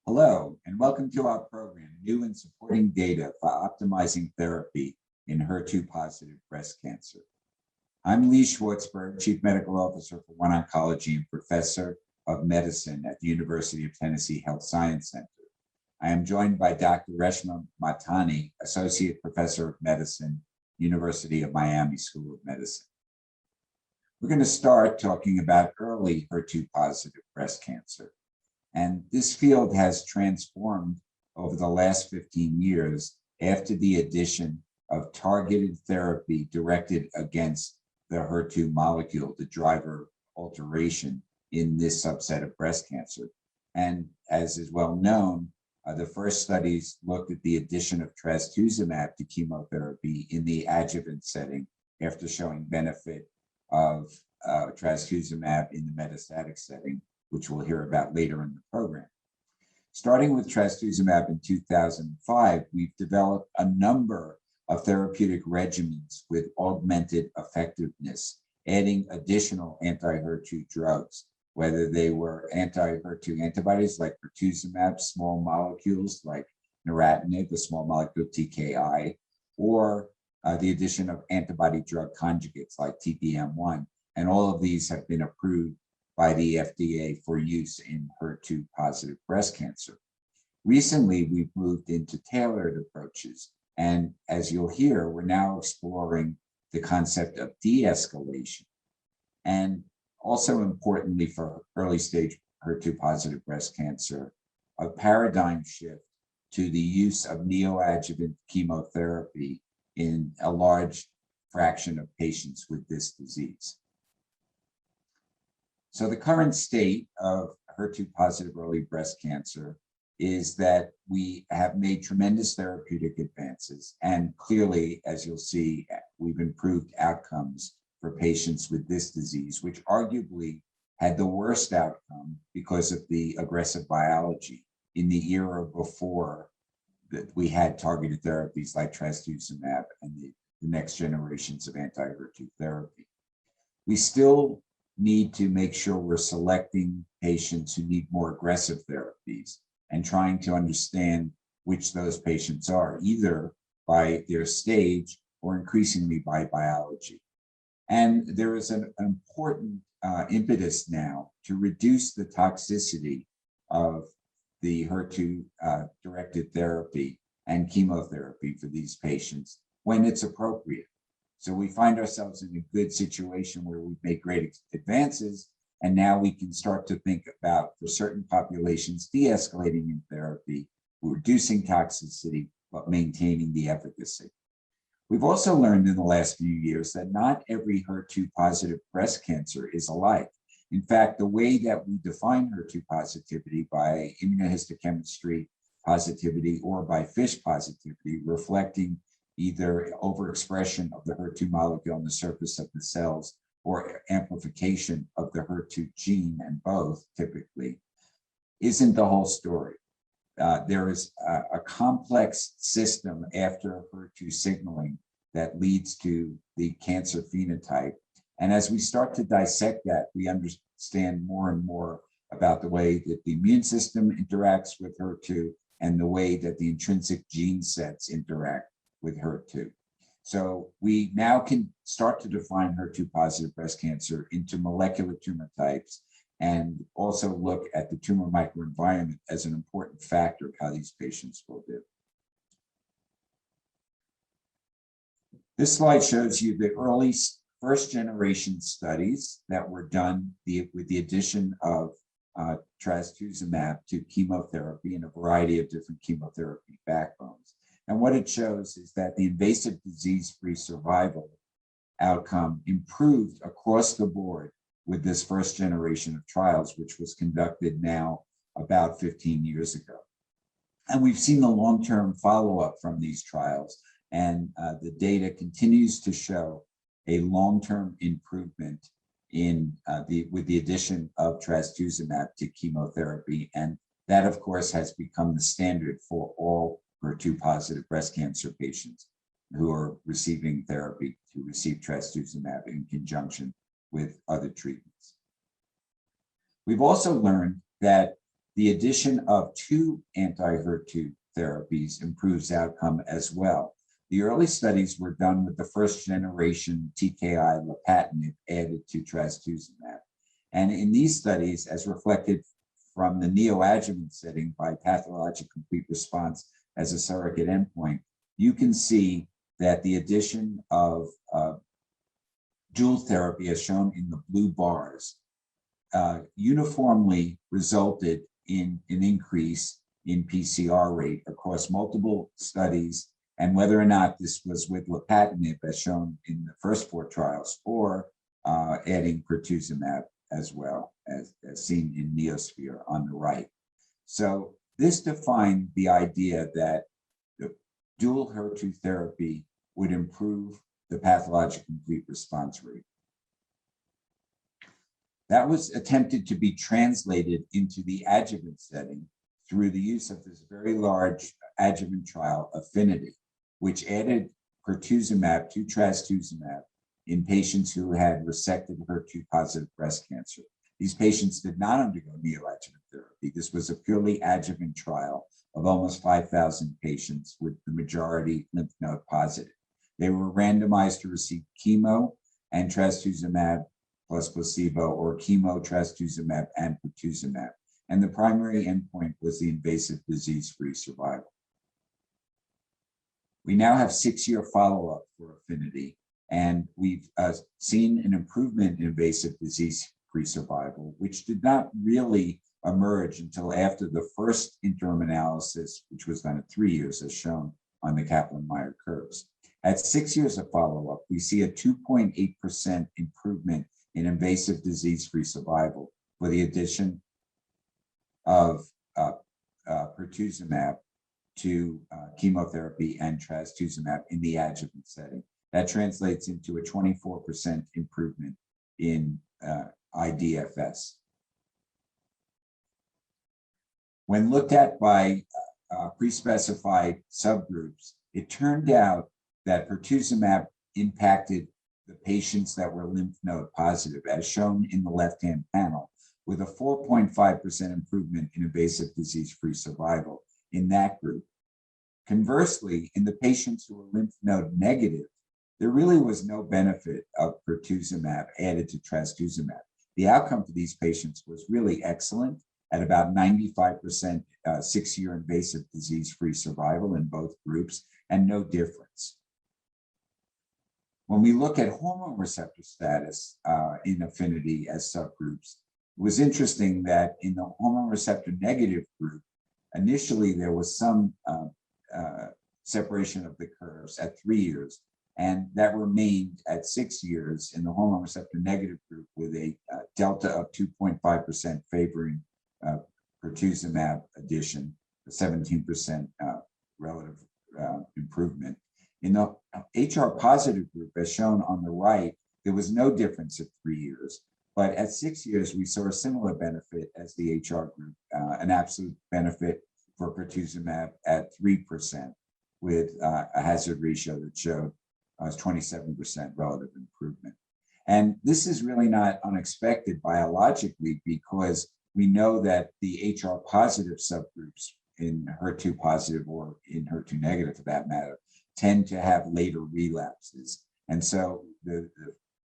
Hello, and welcome to our program, New and Supporting Data for Optimizing Therapy in HER2-Positive Breast Cancer. I'm Lee Schwartzberg, Chief Medical Officer for OneOncology and Professor of Medicine at the University of Tennessee Health Science Center. I am joined by Dr. Reshma Mahtani, Associate Professor of Medicine, University of Miami School of Medicine. We're going to start talking about early HER2-positive breast cancer. And this field has transformed over the last 15 years after the addition of targeted therapy directed against the HER2 molecule, the driver alteration in this subset of breast cancer. And as is well known, the first studies looked at the addition of trastuzumab to chemotherapy in the adjuvant setting after showing benefit of trastuzumab in the metastatic setting, which we'll hear about later in the program. Starting with trastuzumab in 2005, we've developed a number of therapeutic regimens with augmented effectiveness, adding additional anti-HER2 drugs, whether they were anti-HER2 antibodies like pertuzumab, small molecules like neratinib, the small molecule TKI, or the addition of antibody drug conjugates like TDM1. And all of these have been approved by the FDA for use in HER2-positive breast cancer. Recently, we've moved into tailored approaches. And as you'll hear, we're now exploring the concept of de-escalation. And also importantly for early stage HER2-positive breast cancer, a paradigm shift to the use of neoadjuvant chemotherapy in a large fraction of patients with this disease. So the current state of HER2-positive early breast cancer is that we have made tremendous therapeutic advances. And clearly, as you'll see, we've improved outcomes for patients with this disease, which arguably had the worst outcome because of the aggressive biology in the era before that we had targeted therapies like trastuzumab and the next generations of anti-HER2 therapy. We still need to make sure we're selecting patients who need more aggressive therapies and trying to understand which those patients are, either by their stage or increasingly by biology. And there is an important impetus now to reduce the toxicity of the HER2-directed therapy and chemotherapy for these patients when it's appropriate. So we find ourselves in a good situation where we've made great advances, and now we can start to think about, for certain populations, de-escalating in therapy, reducing toxicity, but maintaining the efficacy. We've also learned in the last few years that not every HER2-positive breast cancer is alike. In fact, the way that we define HER2 positivity by immunohistochemistry positivity or by FISH positivity, reflecting either overexpression of the HER2 molecule on the surface of the cells or amplification of the HER2 gene, and both typically, isn't the whole story. There is a complex system after HER2 signaling that leads to the cancer phenotype. And as we start to dissect that, we understand more and more about the way that the immune system interacts with HER2 and the way that the intrinsic gene sets interact with HER2. So we now can start to define HER2-positive breast cancer into molecular tumor types and also look at the tumor microenvironment as an important factor of how these patients will do. This slide shows you the early first-generation studies that were done with the addition of trastuzumab to chemotherapy and a variety of different chemotherapy backbones. And what it shows is that the invasive disease-free survival outcome improved across the board with this first generation of trials, which was conducted now about 15 years ago. And we've seen the long-term follow-up from these trials, and the data continues to show a long-term improvement in with the addition of trastuzumab to chemotherapy. And that, of course, has become the standard for all HER2-positive breast cancer patients who are receiving therapy to receive trastuzumab in conjunction with other treatments. We've also learned that The addition of 2 anti-HER2 therapies improves outcome as well. The early studies were done with the first generation TKI lapatinib added to trastuzumab. And in these studies, as reflected from the neoadjuvant setting by pathologic complete response as a surrogate endpoint, you can see that the addition of dual therapy, as shown in the blue bars, uniformly resulted in an increase in PCR rate across multiple studies, and whether or not this was with lapatinib, as shown in the first 4 trials, or adding pertuzumab as well, as seen in Neosphere on the right. So this defined the idea that the dual HER2 therapy would improve the pathologic complete response rate. That was attempted to be translated into the adjuvant setting through the use of this very large adjuvant trial, Affinity, which added pertuzumab to trastuzumab in patients who had resected HER2 positive breast cancer. These patients did not undergo neoadjuvant therapy. This was a purely adjuvant trial of almost 5,000 patients, with the majority lymph node positive. They were randomized to receive chemo and trastuzumab plus placebo, or chemo, trastuzumab, and pertuzumab. And the primary endpoint was the invasive disease-free survival. We now have 6-year follow-up for Affinity, and we've seen an improvement in invasive disease-free survival, which did not really emerge until after the first interim analysis, which was done at 3 years, as shown on the Kaplan-Meier curves. At 6 years of follow-up, we see a 2.8% improvement in invasive disease-free survival for the addition of pertuzumab to chemotherapy and trastuzumab in the adjuvant setting. That translates into a 24% improvement in IDFS. When looked at by pre-specified subgroups, it turned out that pertuzumab impacted the patients that were lymph node positive, as shown in the left-hand panel, with a 4.5% improvement in invasive disease-free survival in that group. Conversely, in the patients who were lymph node negative, there really was no benefit of pertuzumab added to trastuzumab. The outcome for these patients was really excellent, at about 95% 6-year invasive disease-free survival in both groups, and no difference. When we look at hormone receptor status in Affinity as subgroups, it was interesting that in the hormone receptor negative group, initially there was some separation of the curves at 3 years, and that remained at 6 years in the hormone receptor negative group, with a delta of 2.5% favoring pertuzumab addition, a 17% relative improvement. In the HR positive group, as shown on the right, there was no difference at 3 years, but at 6 years, we saw a similar benefit as the HR group, an absolute benefit for pertuzumab at 3%, with a hazard ratio that showed 27% relative improvement. And this is really not unexpected biologically, because we know that the HR positive subgroups in HER2 positive, or in HER2 negative for that matter, tend to have later relapses. And so the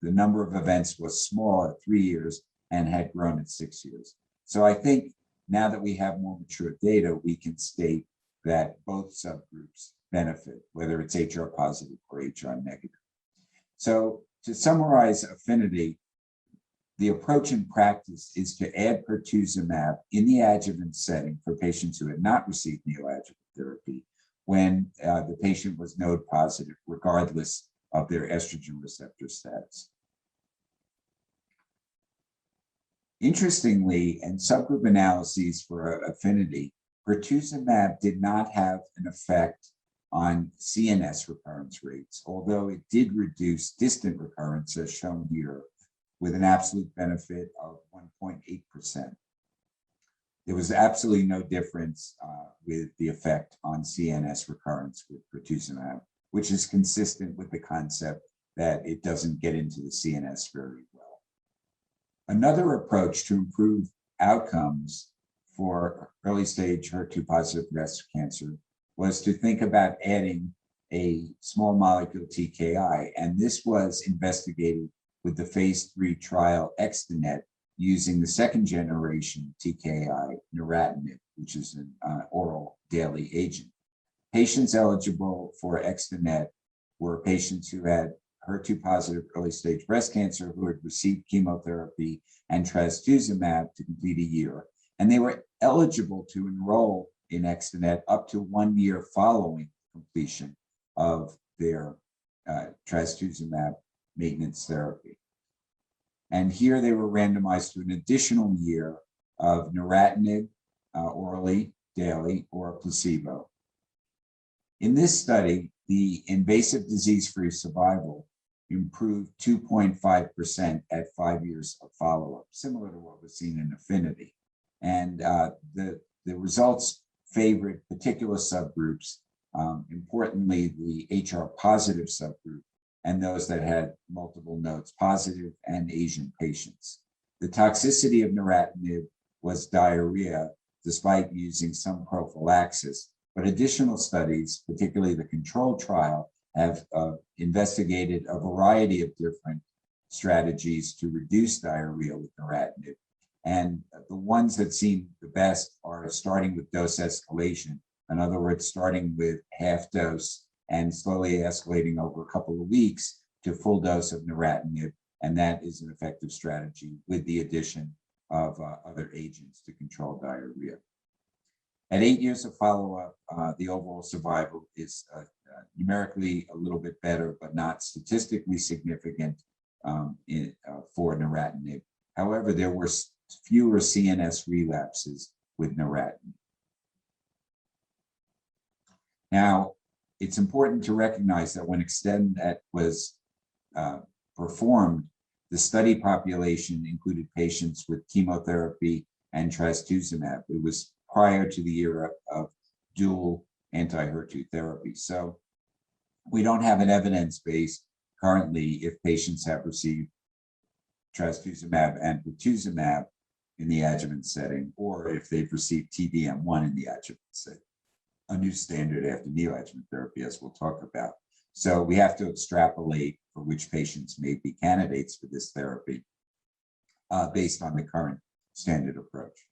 number of events was small at 3 years and had grown at 6 years. So I think now that we have more mature data, we can state that both subgroups benefit, whether it's HR positive or HR negative. So to summarize Affinity, the approach in practice is to add pertuzumab in the adjuvant setting for patients who had not received neoadjuvant therapy when the patient was node positive, regardless of their estrogen receptor status. Interestingly, in subgroup analyses for Affinity, pertuzumab did not have an effect on CNS recurrence rates, although it did reduce distant recurrence, as shown here, with an absolute benefit of 1.8%. There was absolutely no difference with the effect on CNS recurrence with pertuzumab, which is consistent with the concept that it doesn't get into the CNS very well. Another approach to improve outcomes for early stage HER2 positive breast cancer was to think about adding a small molecule TKI. And this was investigated with the phase 3 trial Extenet using the second generation TKI, neratinib, which is an oral daily agent. Patients eligible for Extenet were patients who had HER2 positive early stage breast cancer who had received chemotherapy and trastuzumab to complete a year. And they were eligible to enroll in Extenet up to 1 year following completion of their trastuzumab maintenance therapy. And here they were randomized to an additional year of neratinib orally, daily, or a placebo. In this study, the invasive disease-free survival improved 2.5% at 5 years of follow-up, similar to what was seen in Affinity. And the results favored particular subgroups, importantly, the HR positive subgroup, and those that had multiple nodes positive and Asian patients. The toxicity of neratinib was diarrhea, despite using some prophylaxis, but additional studies, particularly the control trial, have investigated a variety of different strategies to reduce diarrhea with neratinib. And the ones that seem the best are starting with dose escalation. In other words, starting with half dose and slowly escalating over a couple of weeks to full dose of neratinib. And that is an effective strategy with the addition of other agents to control diarrhea. At 8 years of follow-up, the overall survival is numerically a little bit better, but not statistically significant for neratinib. However, there were fewer CNS relapses with neratinib. Now, it's important to recognize that when Extenet was performed, the study population included patients with chemotherapy and trastuzumab. It was prior to the era of dual anti-HER2 therapy. So we don't have an evidence base currently if patients have received trastuzumab and pertuzumab in the adjuvant setting, or if they've received TDM1 in the adjuvant setting, a new standard after neoadjuvant therapy, as we'll talk about. So we have to extrapolate for which patients may be candidates for this therapy based on the current standard approach.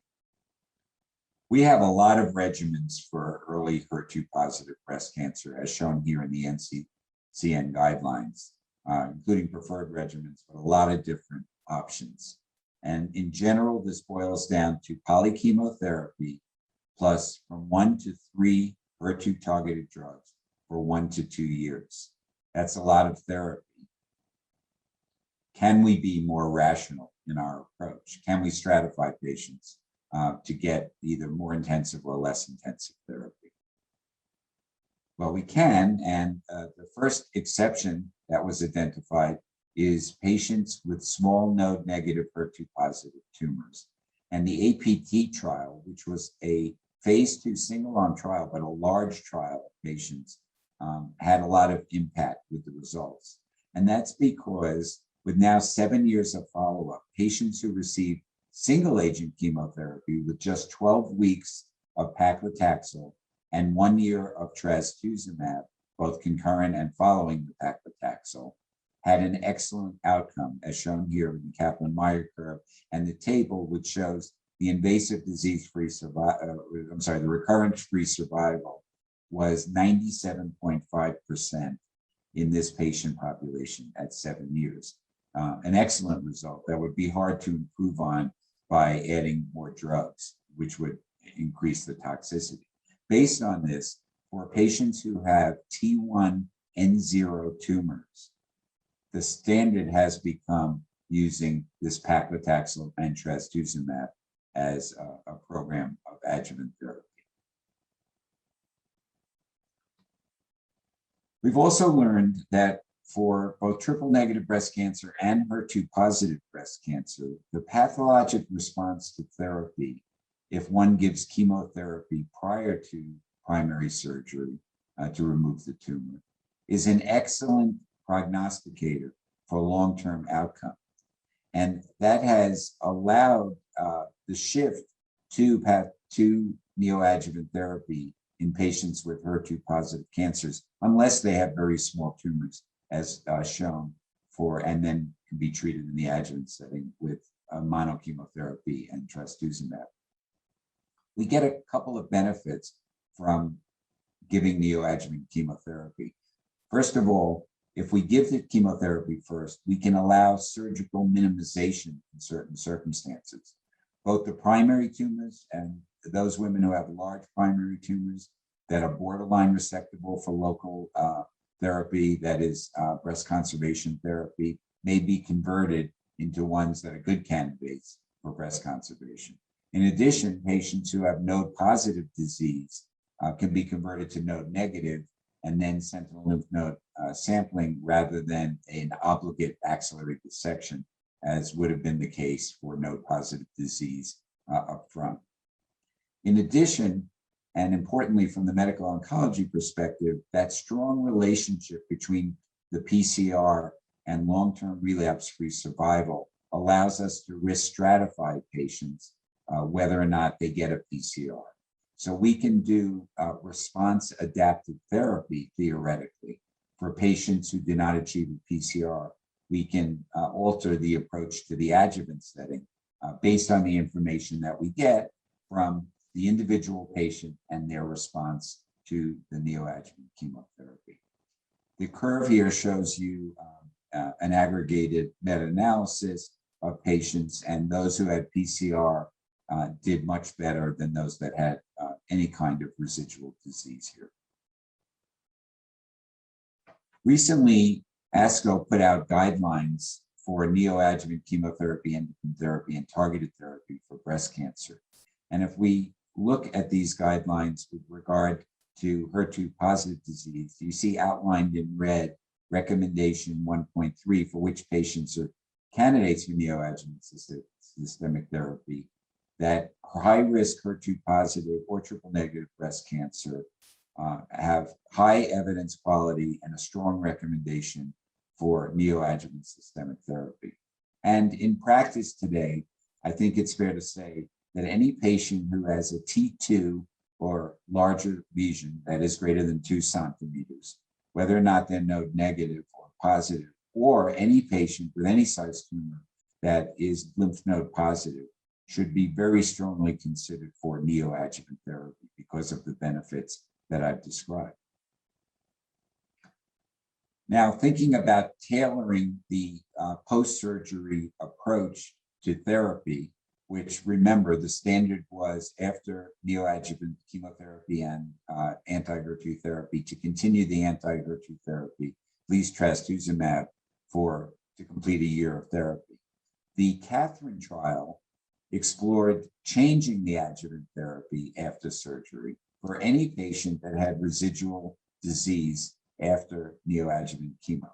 We have a lot of regimens for early HER2 positive breast cancer, as shown here in the NCCN guidelines, including preferred regimens, but a lot of different options. And in general, this boils down to polychemotherapy plus from 1 to 3 HER2 targeted drugs for 1 to 2 years. That's a lot of therapy. Can we be more rational in our approach? Can we stratify patients to get either more intensive or less intensive therapy? Well, we can, and the first exception that was identified is patients with small node negative HER2 positive tumors. And the APT trial, which was a phase 2 single arm trial, but a large trial of patients, had a lot of impact with the results. And that's because with now 7 years of follow-up, patients who received single agent chemotherapy with just 12 weeks of paclitaxel and 1 year of trastuzumab, both concurrent and following the paclitaxel, had an excellent outcome, as shown here in the Kaplan-Meier curve, and the table which shows the invasive disease-free survival, the recurrence-free survival was 97.5% in this patient population at 7 years. An excellent result that would be hard to improve on by adding more drugs, which would increase the toxicity. Based on this, for patients who have T1N0 tumors, the standard has become using this paclitaxel and trastuzumab as a program of adjuvant therapy. We've also learned that for both triple negative breast cancer and HER2 positive breast cancer, the pathologic response to therapy, if one gives chemotherapy prior to primary surgery to remove the tumor, is an excellent prognosticator for long-term outcome. And that has allowed the shift two neoadjuvant therapy in patients with HER2 positive cancers, unless they have very small tumors, as shown and then can be treated in the adjuvant setting with monochemotherapy and trastuzumab. We get a couple of benefits from giving neoadjuvant chemotherapy. First of all, if we give the chemotherapy first, we can allow surgical minimization in certain circumstances. Both the primary tumors and those women who have large primary tumors that are borderline resectable for local therapy, that is breast conservation therapy, may be converted into ones that are good candidates for breast conservation. In addition, patients who have node positive disease can be converted to node negative and then sentinel lymph node sampling rather than an obligate axillary dissection, as would have been the case for node positive disease up front. In addition, and importantly from the medical oncology perspective, that strong relationship between the PCR and long-term relapse-free survival allows us to risk stratify patients whether or not they get a PCR. So we can do response adaptive therapy theoretically for patients who do not achieve a PCR. We can alter the approach to the adjuvant setting based on the information that we get from the individual patient and their response to the neoadjuvant chemotherapy. The curve here shows you an aggregated meta-analysis of patients, and those who had PCR did much better than those that had any kind of residual disease here. Recently, ASCO put out guidelines for neoadjuvant chemotherapy, endocrine therapy, and targeted therapy for breast cancer. And if we look at these guidelines with regard to HER2 positive disease, you see outlined in red recommendation 1.3 for which patients are candidates for neoadjuvant systemic therapy, that high-risk HER2 positive or triple negative breast cancer have high evidence quality and a strong recommendation for neoadjuvant systemic therapy. And in practice today, I think it's fair to say that any patient who has a T2 or larger lesion that is greater than 2 centimeters, whether or not they're node negative or positive, or any patient with any size tumor that is lymph node positive, should be very strongly considered for neoadjuvant therapy because of the benefits that I've described. Now, thinking about tailoring the post-surgery approach to therapy, which, remember, the standard was after neoadjuvant chemotherapy and anti-HER2 therapy to continue the anti-HER2 therapy, at least trastuzumab, to complete a year of therapy. The Catherine trial explored changing the adjuvant therapy after surgery for any patient that had residual disease after neoadjuvant chemo.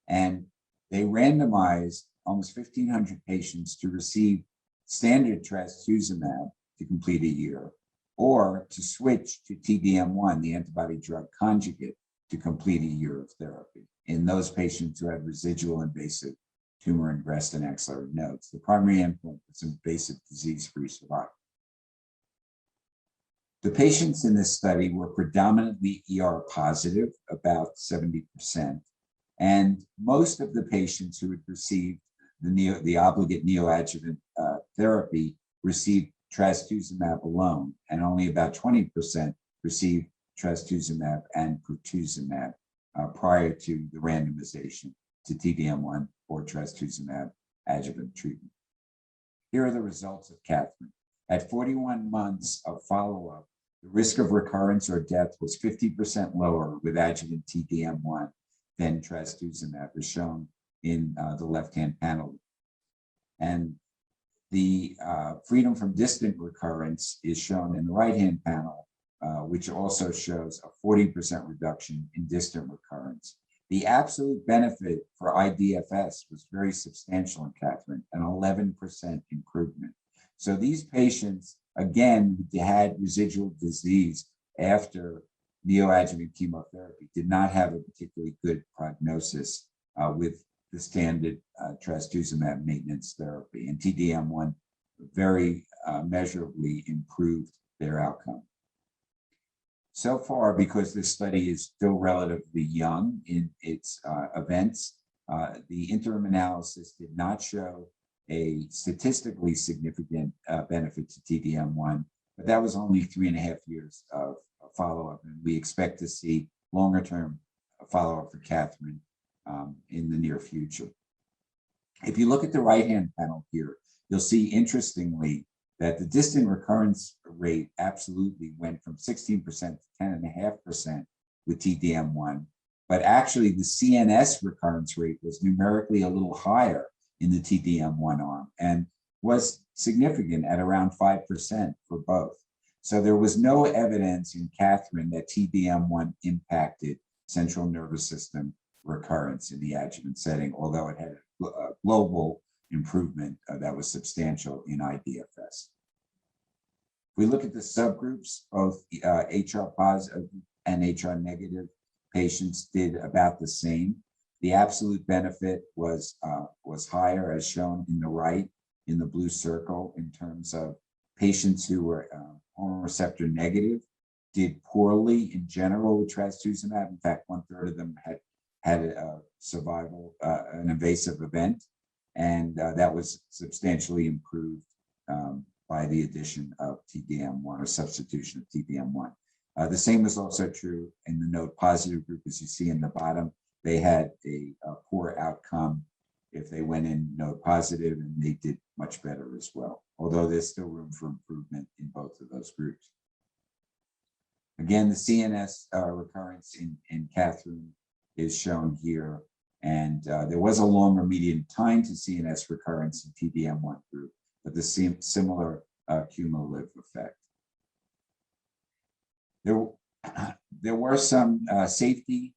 And they randomized almost 1,500 patients to receive standard trastuzumab to complete a year, or to switch to TDM1, the antibody drug conjugate, to complete a year of therapy in those patients who had residual invasive tumor in breast and axillary nodes. The primary endpoint was invasive disease-free survival. The patients in this study were predominantly ER positive, about 70%, and most of the patients who had received the obligate neoadjuvant therapy received trastuzumab alone, and only about 20% received trastuzumab and pertuzumab prior to the randomization to TDM1 or trastuzumab adjuvant treatment. Here are the results of Catherine. At 41 months of follow-up, the risk of recurrence or death was 50% lower with adjuvant TDM1 than trastuzumab, as shown in the left-hand panel. And the freedom from distant recurrence is shown in the right-hand panel, which also shows a 40% reduction in distant recurrence. The absolute benefit for IDFS was very substantial in Catherine, an 11% improvement. So these patients, again, who had residual disease after neoadjuvant chemotherapy did not have a particularly good prognosis with the standard trastuzumab maintenance therapy. And TDM1 very measurably improved their outcome. So far, because this study is still relatively young in its events, the interim analysis did not show a statistically significant benefit to TDM1, but that was only 3.5 years of follow-up, and we expect to see longer-term follow-up for Catherine in the near future. If you look at the right-hand panel here, you'll see, interestingly, that the distant recurrence rate absolutely went from 16% to 10.5% with TDM1, but actually the CNS recurrence rate was numerically a little higher in the TDM1 arm and was significant at around 5% for both. So there was no evidence in Catherine that TDM1 impacted central nervous system recurrence in the adjuvant setting, although it had a global improvement that was substantial in IDFS. If we look at the subgroups, both HR positive and HR negative patients did about the same. The absolute benefit was higher, as shown in the right in the blue circle, in terms of patients who were hormone receptor negative did poorly in general with trastuzumab. In fact, 1/3 of them had a survival, an invasive event, and that was substantially improved by the addition of TDM1 or substitution of TDM1. The same was also true in the node positive group, as you see in the bottom. They had a poor outcome if they went in node positive, and they did much better as well, although there's still room for improvement in both of those groups. Again, the CNS recurrence in Catherine is shown here, and there was a longer median time to CNS recurrence in TDM1 group, but the similar cumulative effect. There were some safety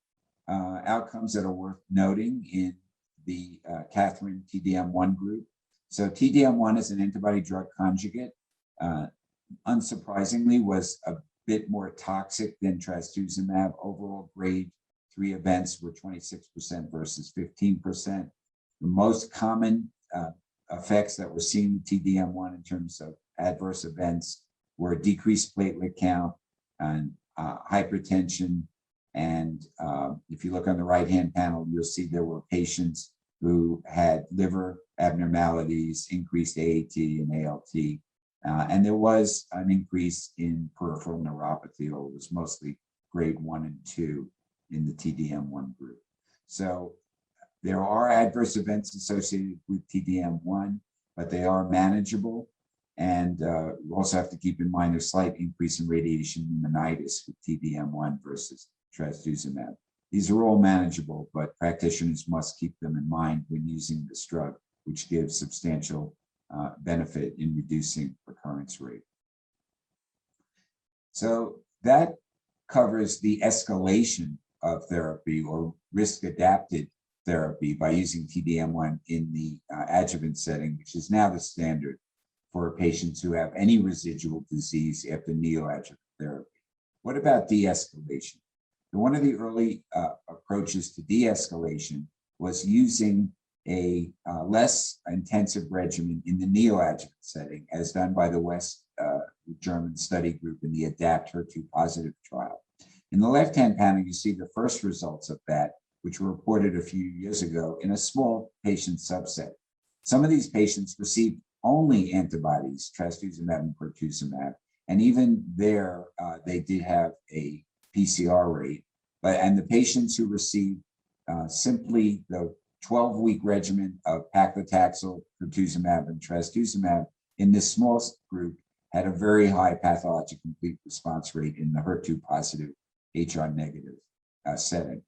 outcomes that are worth noting in the Catherine TDM1 group. So TDM1 is an antibody drug conjugate. Unsurprisingly, was a bit more toxic than trastuzumab. Overall grade 3 events were 26% versus 15%. The most common effects that were seen with TDM1 in terms of adverse events were decreased platelet count and hypertension. And if you look on the right-hand panel, you'll see there were patients who had liver abnormalities, increased AAT and ALT, and there was an increase in peripheral neuropathy, or it was mostly grade 1 and 2 in the TDM1 group. So there are adverse events associated with TDM1, but they are manageable. And you also have to keep in mind a slight increase in radiation pneumonitis with TDM1 versus trastuzumab. These are all manageable, but practitioners must keep them in mind when using this drug, which gives substantial benefit in reducing recurrence rate. So that covers the escalation of therapy or risk-adapted therapy by using TDM1 in the adjuvant setting, which is now the standard for patients who have any residual disease after neoadjuvant therapy. What about de-escalation? One of the early approaches to de-escalation was using a less intensive regimen in the neoadjuvant setting, as done by the West German study group in the ADAPT HER2 positive trial. In the left-hand panel, you see the first results of that, which were reported a few years ago in a small patient subset. Some of these patients received only antibodies, trastuzumab and pertuzumab, and even there, they did have a PCR rate, and the patients who received simply the 12-week regimen of paclitaxel, pertuzumab, and trastuzumab in this small group had a very high pathologic complete response rate in the HER2 positive, HR negative setting.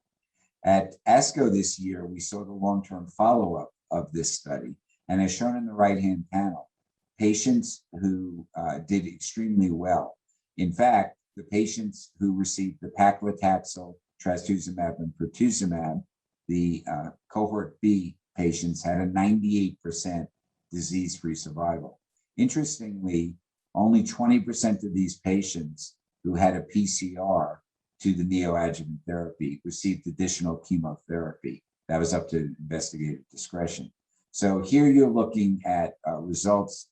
At ASCO this year, we saw the long-term follow-up of this study, and as shown in the right-hand panel, patients who did extremely well. In fact, the patients who received the paclitaxel, trastuzumab, and pertuzumab, the cohort B patients had a 98% disease-free survival. Interestingly, only 20% of these patients who had a PCR to the neoadjuvant therapy received additional chemotherapy. That was up to investigator discretion. So here you're looking at results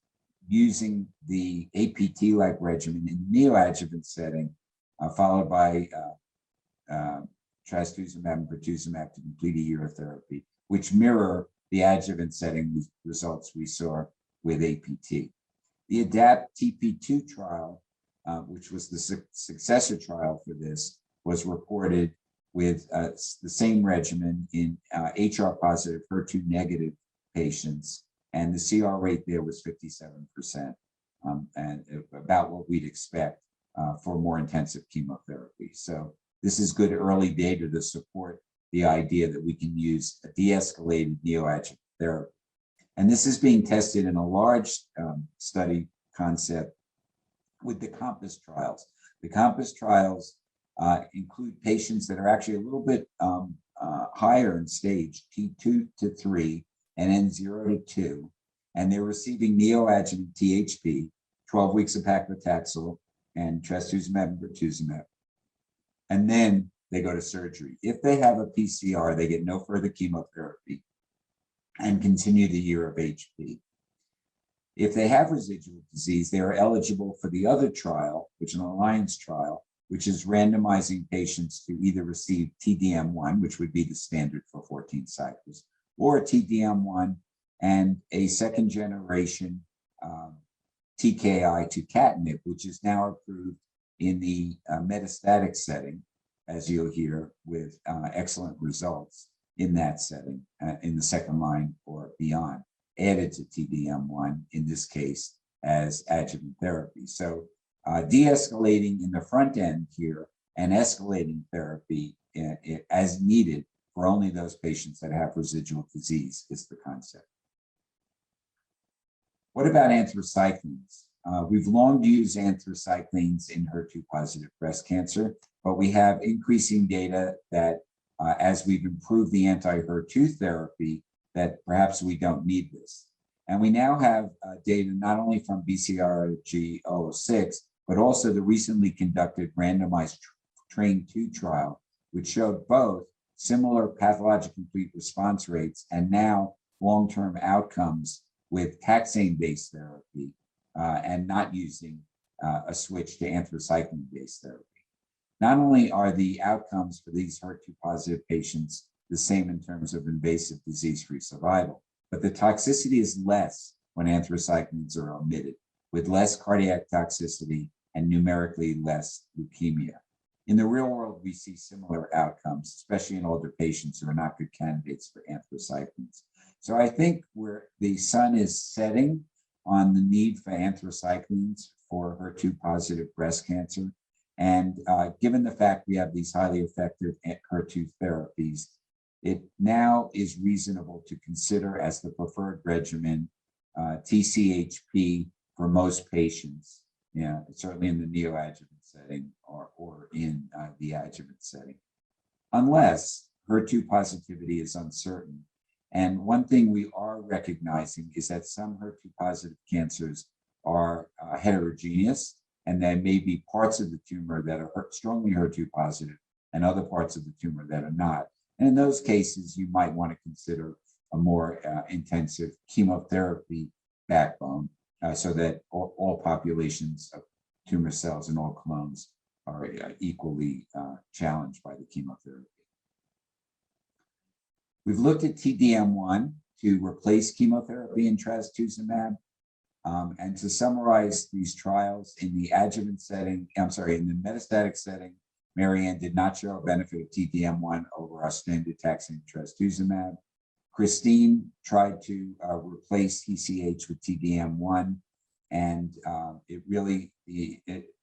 using the APT-like regimen in neoadjuvant setting, followed by trastuzumab and pertuzumab to complete a year of therapy, which mirror the adjuvant setting results we saw with APT. The ADAPT-TP2 trial, which was the successor trial for this, was reported with the same regimen in HR-positive, HER2-negative patients, and the CR rate there was 57%, and about what we'd expect for more intensive chemotherapy. So this is good early data to support the idea that we can use a de-escalated neoadjuvant therapy. And this is being tested in a large study concept with the COMPASS trials. The COMPASS trials include patients that are actually a little bit higher in stage, T2 to 3 and N0 to 2, and they're receiving neoadjuvant THP, 12 weeks of paclitaxel and trastuzumab and pertuzumab. And then they go to surgery. If they have a PCR, they get no further chemotherapy and continue the year of HP. If they have residual disease, they are eligible for the other trial, which is an alliance trial, which is randomizing patients to either receive TDM1, which would be the standard for 14 cycles, or TDM1 and a second generation TKI to tucatinib, which is now approved in the metastatic setting, as you'll hear, with excellent results in that setting, in the second line or beyond, added to TDM1, in this case, as adjuvant therapy. So de-escalating in the front end here and escalating therapy as needed for only those patients that have residual disease is the concept. What about anthracyclines? We've long used anthracyclines in HER2-positive breast cancer, but we have increasing data that as we've improved the anti-HER2 therapy, that perhaps we don't need this. And we now have data not only from BCRG 006, but also the recently conducted randomized TRAIN2 trial, which showed both similar pathologic complete response rates and now long-term outcomes with taxane-based therapy and not using a switch to anthracycline-based therapy. Not only are the outcomes for these HER2-positive patients the same in terms of invasive disease-free survival, but the toxicity is less when anthracyclines are omitted, with less cardiac toxicity and numerically less leukemia. In the real world, we see similar outcomes, especially in older patients who are not good candidates for anthracyclines. So I think where the sun is setting on the need for anthracyclines for HER2-positive breast cancer, and given the fact we have these highly effective HER2 therapies, it now is reasonable to consider as the preferred regimen TCHP for most patients, certainly in the neoadjuvant setting or in the adjuvant setting, unless HER2 positivity is uncertain. And one thing we are recognizing is that some HER2 positive cancers are heterogeneous, and there may be parts of the tumor that are strongly HER2 positive and other parts of the tumor that are not. And in those cases, you might want to consider a more intensive chemotherapy backbone so that all populations of tumor cells and all clones are equally challenged by the chemotherapy. We've looked at TDM1 to replace chemotherapy and trastuzumab. And to summarize these trials, in the adjuvant setting, in the metastatic setting, Marianne did not show a benefit of TDM1 over our standard taxane trastuzumab. Christine tried to replace TCH with TDM1, and the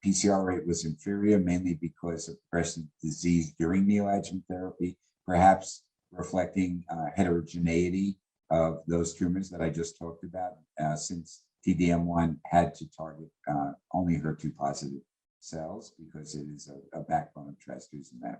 PCR rate was inferior, mainly because of progressive disease during neoadjuvant therapy, perhaps reflecting heterogeneity of those tumors that I just talked about, since TDM1 had to target only HER2 positive cells because it is a backbone of trastuzumab.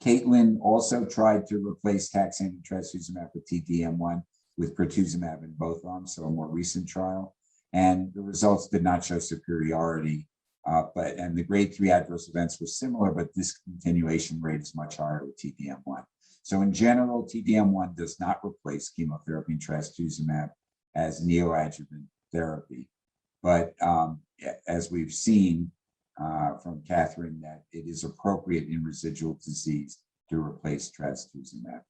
Caitlin also tried to replace taxane and trastuzumab with TDM1 with pertuzumab in both arms, so a more recent trial. And the results did not show superiority, and the grade 3 adverse events were similar, but discontinuation rate is much higher with TDM1. So in general, TDM1 does not replace chemotherapy and trastuzumab as neoadjuvant therapy. but as we've seen from Catherine, that it is appropriate in residual disease to replace trastuzumab.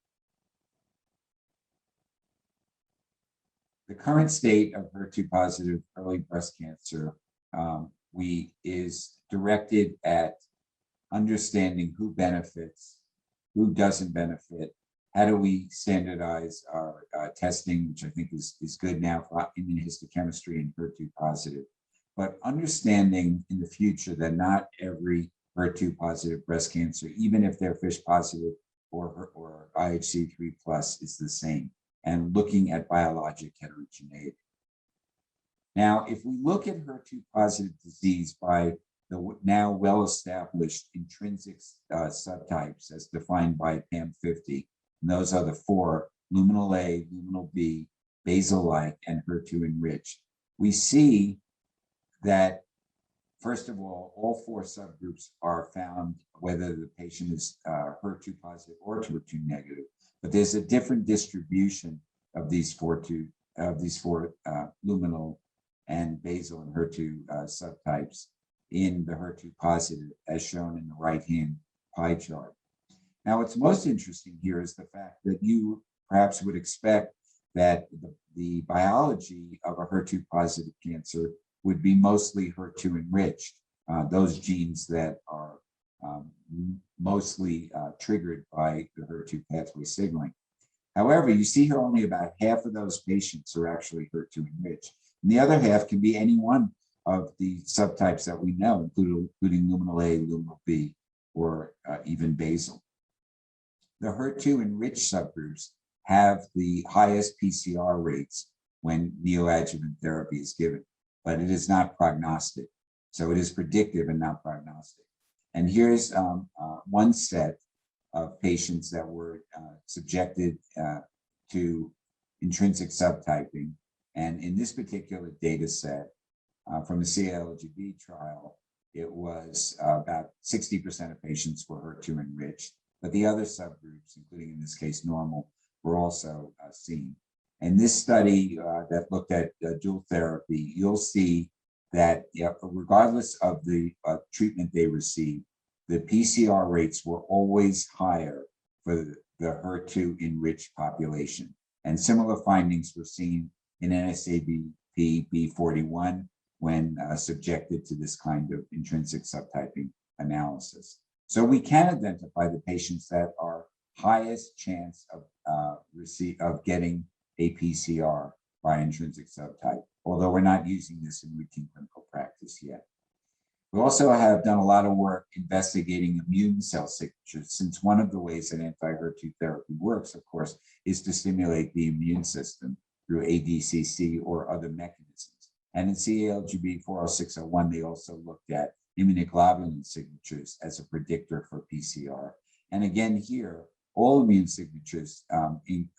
The current state of HER2 positive early breast cancer is directed at understanding who benefits, who doesn't benefit. How do we standardize our testing, which I think is good now for immunohistochemistry and HER2 positive, but understanding in the future that not every HER2 positive breast cancer, even if they're FISH positive or IHC3 plus, is the same, and looking at biologic heterogeneity. Now, if we look at HER2 positive disease by the now well-established intrinsic subtypes as defined by PAM50, and those are the four: luminal A, luminal B, basal-like, and HER2 enriched, we see that, first of all four subgroups are found whether the patient is HER2 positive or HER2 negative, but there's a different distribution of these four luminal and basal and HER2 subtypes in the HER2 positive, as shown in the right-hand pie chart. Now, what's most interesting here is the fact that you perhaps would expect that the biology of a HER2 positive cancer would be mostly HER2 enriched, those genes that are mostly triggered by the HER2 pathway signaling. However, you see here only about half of those patients are actually HER2 enriched, and the other half can be any one of the subtypes that we know, including luminal A, luminal B, or even basal. The HER2 enriched subgroups have the highest PCR rates when neoadjuvant therapy is given, but it is not prognostic. So it is predictive and not prognostic. And here's one set of patients that were subjected to intrinsic subtyping. And in this particular data set from the CALGB trial, it was about 60% of patients were HER2 enriched, but the other subgroups, including in this case normal, were also seen. In this study that looked at dual therapy, you'll see that regardless of the treatment they received, the PCR rates were always higher for the HER2 enriched population. And similar findings were seen in NSABP B41 when subjected to this kind of intrinsic subtyping analysis. So we can identify the patients that are highest chance of getting a PCR by intrinsic subtype, although we're not using this in routine clinical practice yet. We also have done a lot of work investigating immune cell signatures, since one of the ways that anti-HER2 therapy works, of course, is to stimulate the immune system through ADCC or other mechanisms. And in CALGB 40601, they also looked at immunoglobulin signatures as a predictor for PCR. And again, here, all immune signatures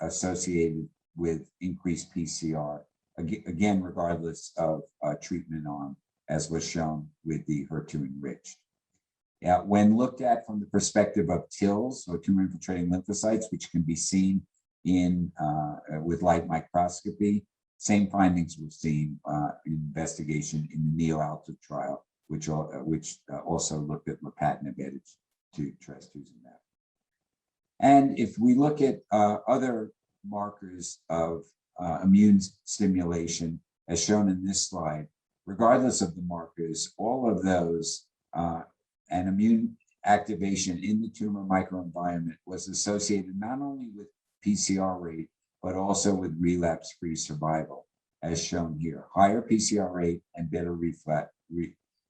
associated with increased PCR, again, regardless of treatment arm, as was shown with the HER2 enriched. When looked at from the perspective of TILs, or tumor infiltrating lymphocytes, which can be seen in with light microscopy, same findings were seen in investigation in the NeoAlta trial, which also looked at lapatinib added to trastuzumab. And if we look at other markers of immune stimulation, as shown in this slide, regardless of the markers, all of those and immune activation in the tumor microenvironment was associated not only with PCR rate, but also with relapse-free survival, as shown here. Higher PCR rate and better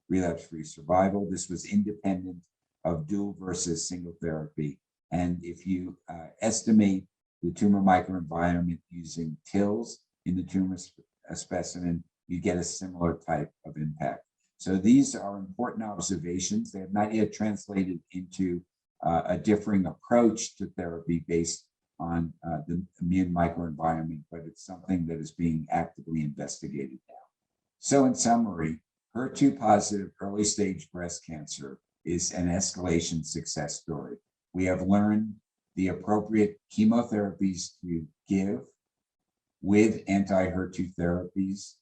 relapse-free survival. This was independent of dual versus single therapy. And if you estimate the tumor microenvironment using TILs in the tumor specimen, you get a similar type of impact. So these are important observations. They have not yet translated into a differing approach to therapy based on the immune microenvironment, but it's something that is being actively investigated now. So in summary, HER2 positive early stage breast cancer is an escalation success story. We have learned the appropriate chemotherapies to give with anti-HER2 therapies.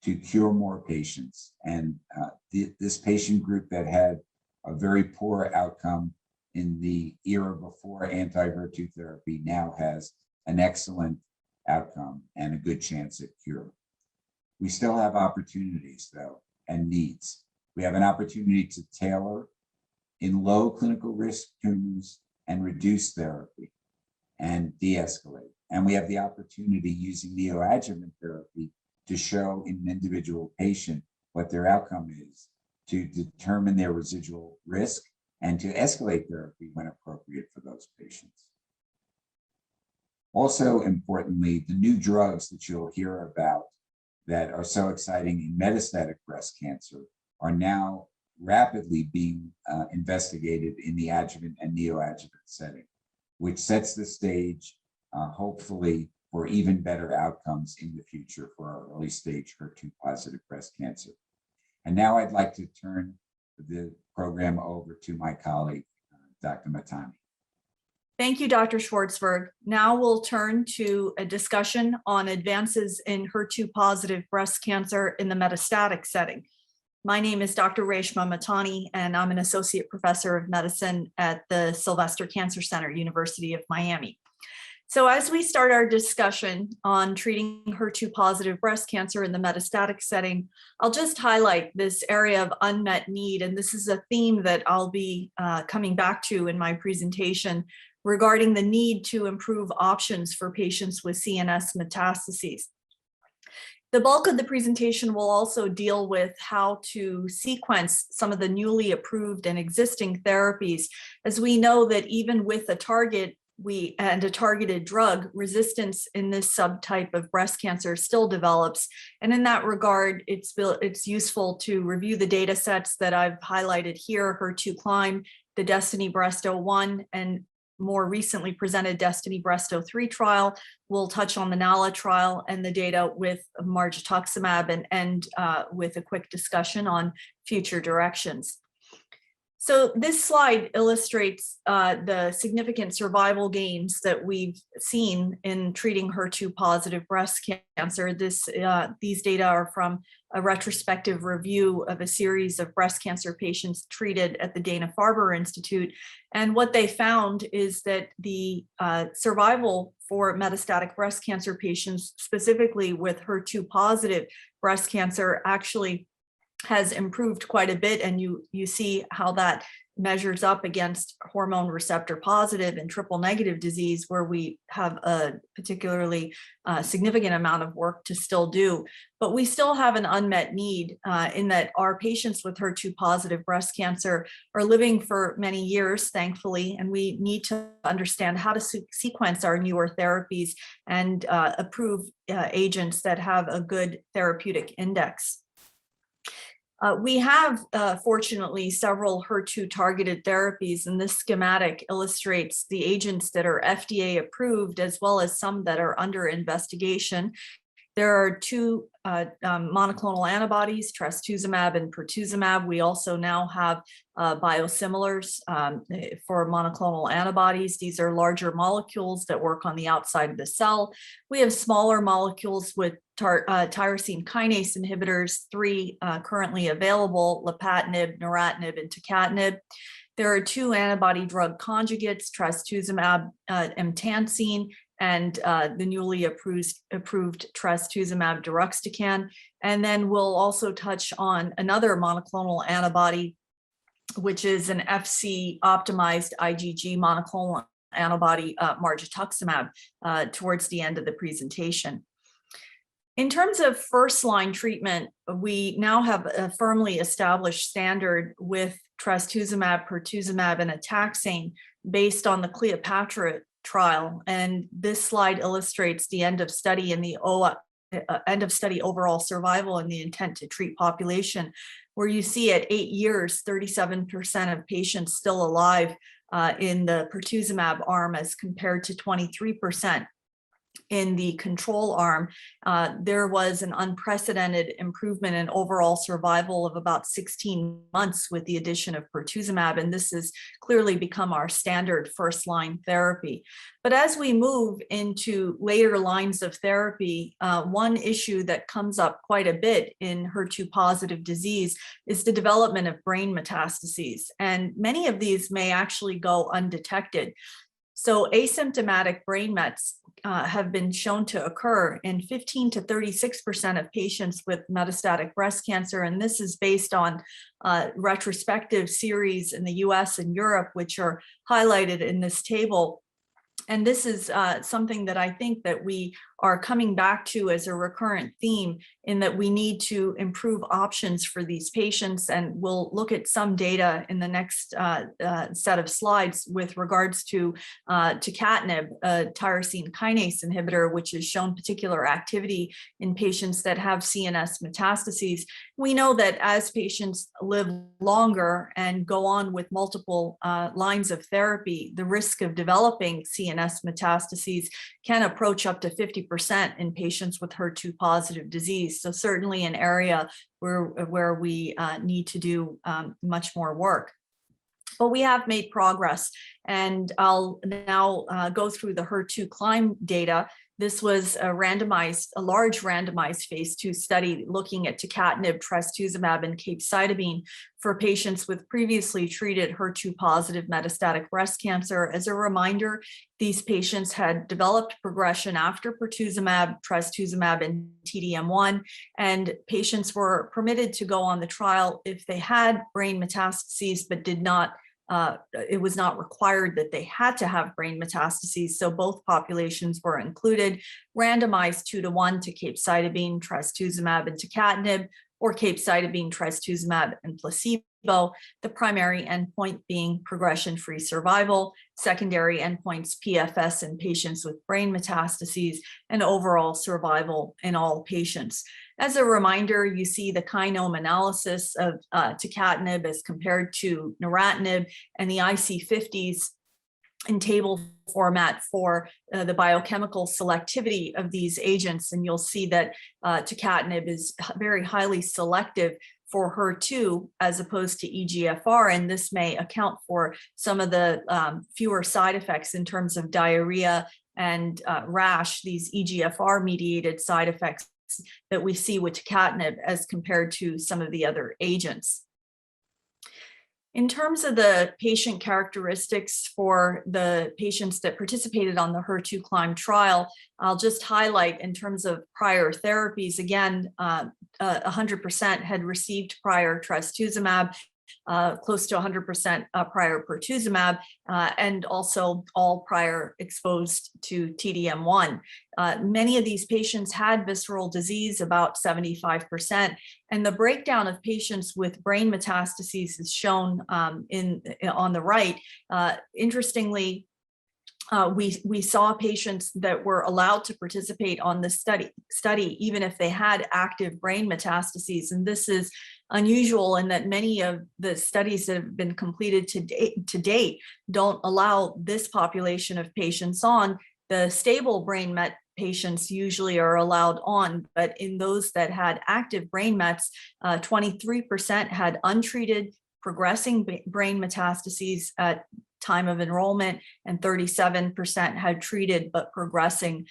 to cure more patients. And this patient group that had a very poor outcome in the era before anti-HER2 therapy now has an excellent outcome and a good chance at cure. We still have opportunities, though, and needs. We have an opportunity to tailor in low clinical risk tumors and reduce therapy and de-escalate. And we have the opportunity using neoadjuvant therapy to show in an individual patient what their outcome is, to determine their residual risk and to escalate therapy when appropriate for those patients. Also importantly, the new drugs that you'll hear about that are so exciting in metastatic breast cancer are now rapidly being investigated in the adjuvant and neoadjuvant setting, which sets the stage, hopefully, for even better outcomes in the future for our early stage HER2 positive breast cancer. And now I'd like to turn the program over to my colleague, Dr. Mahtani. Thank you, Dr. Schwartzberg. Now we'll turn to a discussion on advances in HER2 positive breast cancer in the metastatic setting. My name is Dr. Reshma Mahtani, and I'm an associate professor of medicine at the Sylvester Cancer Center, University of Miami. So as we start our discussion on treating HER2 positive breast cancer in the metastatic setting, I'll just highlight this area of unmet need. And this is a theme that I'll be coming back to in my presentation regarding the need to improve options for patients with CNS metastases. The bulk of the presentation will also deal with how to sequence some of the newly approved and existing therapies, as we know that even with a target and a targeted drug, resistance in this subtype of breast cancer still develops. And in that regard, it's useful to review the data sets that I've highlighted here: HER2 Climb, the DESTINY-Breast01, and more recently presented DESTINY-Breast03 trial. We'll touch on the NALA trial and the data with margetuximab and end with a quick discussion on future directions. So this slide illustrates the significant survival gains that we've seen in treating HER2 positive breast cancer. These data are from a retrospective review of a series of breast cancer patients treated at the Dana-Farber Institute. And what they found is that the survival for metastatic breast cancer patients, specifically with HER2 positive breast cancer, actually has improved quite a bit, and you see how that measures up against hormone receptor positive and triple negative disease, where we have a particularly significant amount of work to still do. But we still have an unmet need in that our patients with HER2 positive breast cancer are living for many years, thankfully, and we need to understand how to sequence our newer therapies and approve agents that have a good therapeutic index. We have, fortunately, several HER2 targeted therapies, and this schematic illustrates the agents that are FDA approved, as well as some that are under investigation. There are two monoclonal antibodies, trastuzumab and pertuzumab. We also now have biosimilars for monoclonal antibodies. These are larger molecules that work on the outside of the cell. We have smaller molecules with tyrosine kinase inhibitors, three currently available: lapatinib, neratinib, and tucatinib. There are two antibody drug conjugates, trastuzumab emtansine, and the newly approved trastuzumab deruxtecan. And then we'll also touch on another monoclonal antibody, which is an FC optimized IgG monoclonal antibody, margetuximab, towards the end of the presentation. In terms of first-line treatment, we now have a firmly established standard with trastuzumab, pertuzumab, and a taxane based on the Cleopatra trial. And this slide illustrates the end of study and the end of study overall survival in the intent to treat population, where you see at 8 years, 37% of patients still alive in the pertuzumab arm, as compared to 23% in the control arm, there was an unprecedented improvement in overall survival of about 16 months with the addition of pertuzumab, and this has clearly become our standard first-line therapy. But as we move into later lines of therapy, one issue that comes up quite a bit in HER2-positive disease is the development of brain metastases, and many of these may actually go undetected. So asymptomatic brain mets have been shown to occur in 15 to 36% of patients with metastatic breast cancer. And this is based on retrospective series in the US and Europe, which are highlighted in this table. And this is something that I think that we are coming back to as a recurrent theme, in that we need to improve options for these patients. And we'll look at some data in the next set of slides with regards to tucatinib, a tyrosine kinase inhibitor, which has shown particular activity in patients that have CNS metastases. We know that as patients live longer and go on with multiple lines of therapy, the risk of developing CNS metastases can approach up to 50% in patients with HER2 positive disease. So certainly an area where we need to do much more work. But we have made progress, and I'll now go through the HER2 Climb data. This was a large randomized phase 2 study looking at tucatinib, trastuzumab, and capecitabine for patients with previously treated HER2 positive metastatic breast cancer. As a reminder, these patients had developed progression after pertuzumab, trastuzumab, and TDM1, and patients were permitted to go on the trial if they had brain metastases but did not. It was not required that they had to have brain metastases, so both populations were included, randomized 2-to-1 to capecitabine, trastuzumab, and tucatinib, or capecitabine, trastuzumab, and placebo, the primary endpoint being progression-free survival, secondary endpoints PFS in patients with brain metastases, and overall survival in all patients. As a reminder, you see the kinome analysis of tucatinib as compared to neratinib and the IC50s in table format for the biochemical selectivity of these agents. And you'll see that tucatinib is very highly selective for HER2 as opposed to EGFR, and this may account for some of the fewer side effects in terms of diarrhea and rash, these EGFR-mediated side effects that we see with tucatinib as compared to some of the other agents. In terms of the patient characteristics for the patients that participated on the HER2 Climb trial, I'll just highlight in terms of prior therapies, again, 100% had received prior trastuzumab, close to 100% prior pertuzumab, and also all prior exposed to TDM1. Many of these patients had visceral disease, about 75%, and the breakdown of patients with brain metastases is shown on the right. Interestingly, we saw patients that were allowed to participate on the study even if they had active brain metastases, and this is unusual in that many of the studies that have been completed to date don't allow this population of patients on. The stable brain met patients usually are allowed on, but in those that had active brain mets, 23% had untreated progressing brain metastases at time of enrollment, and 37% had treated but progressing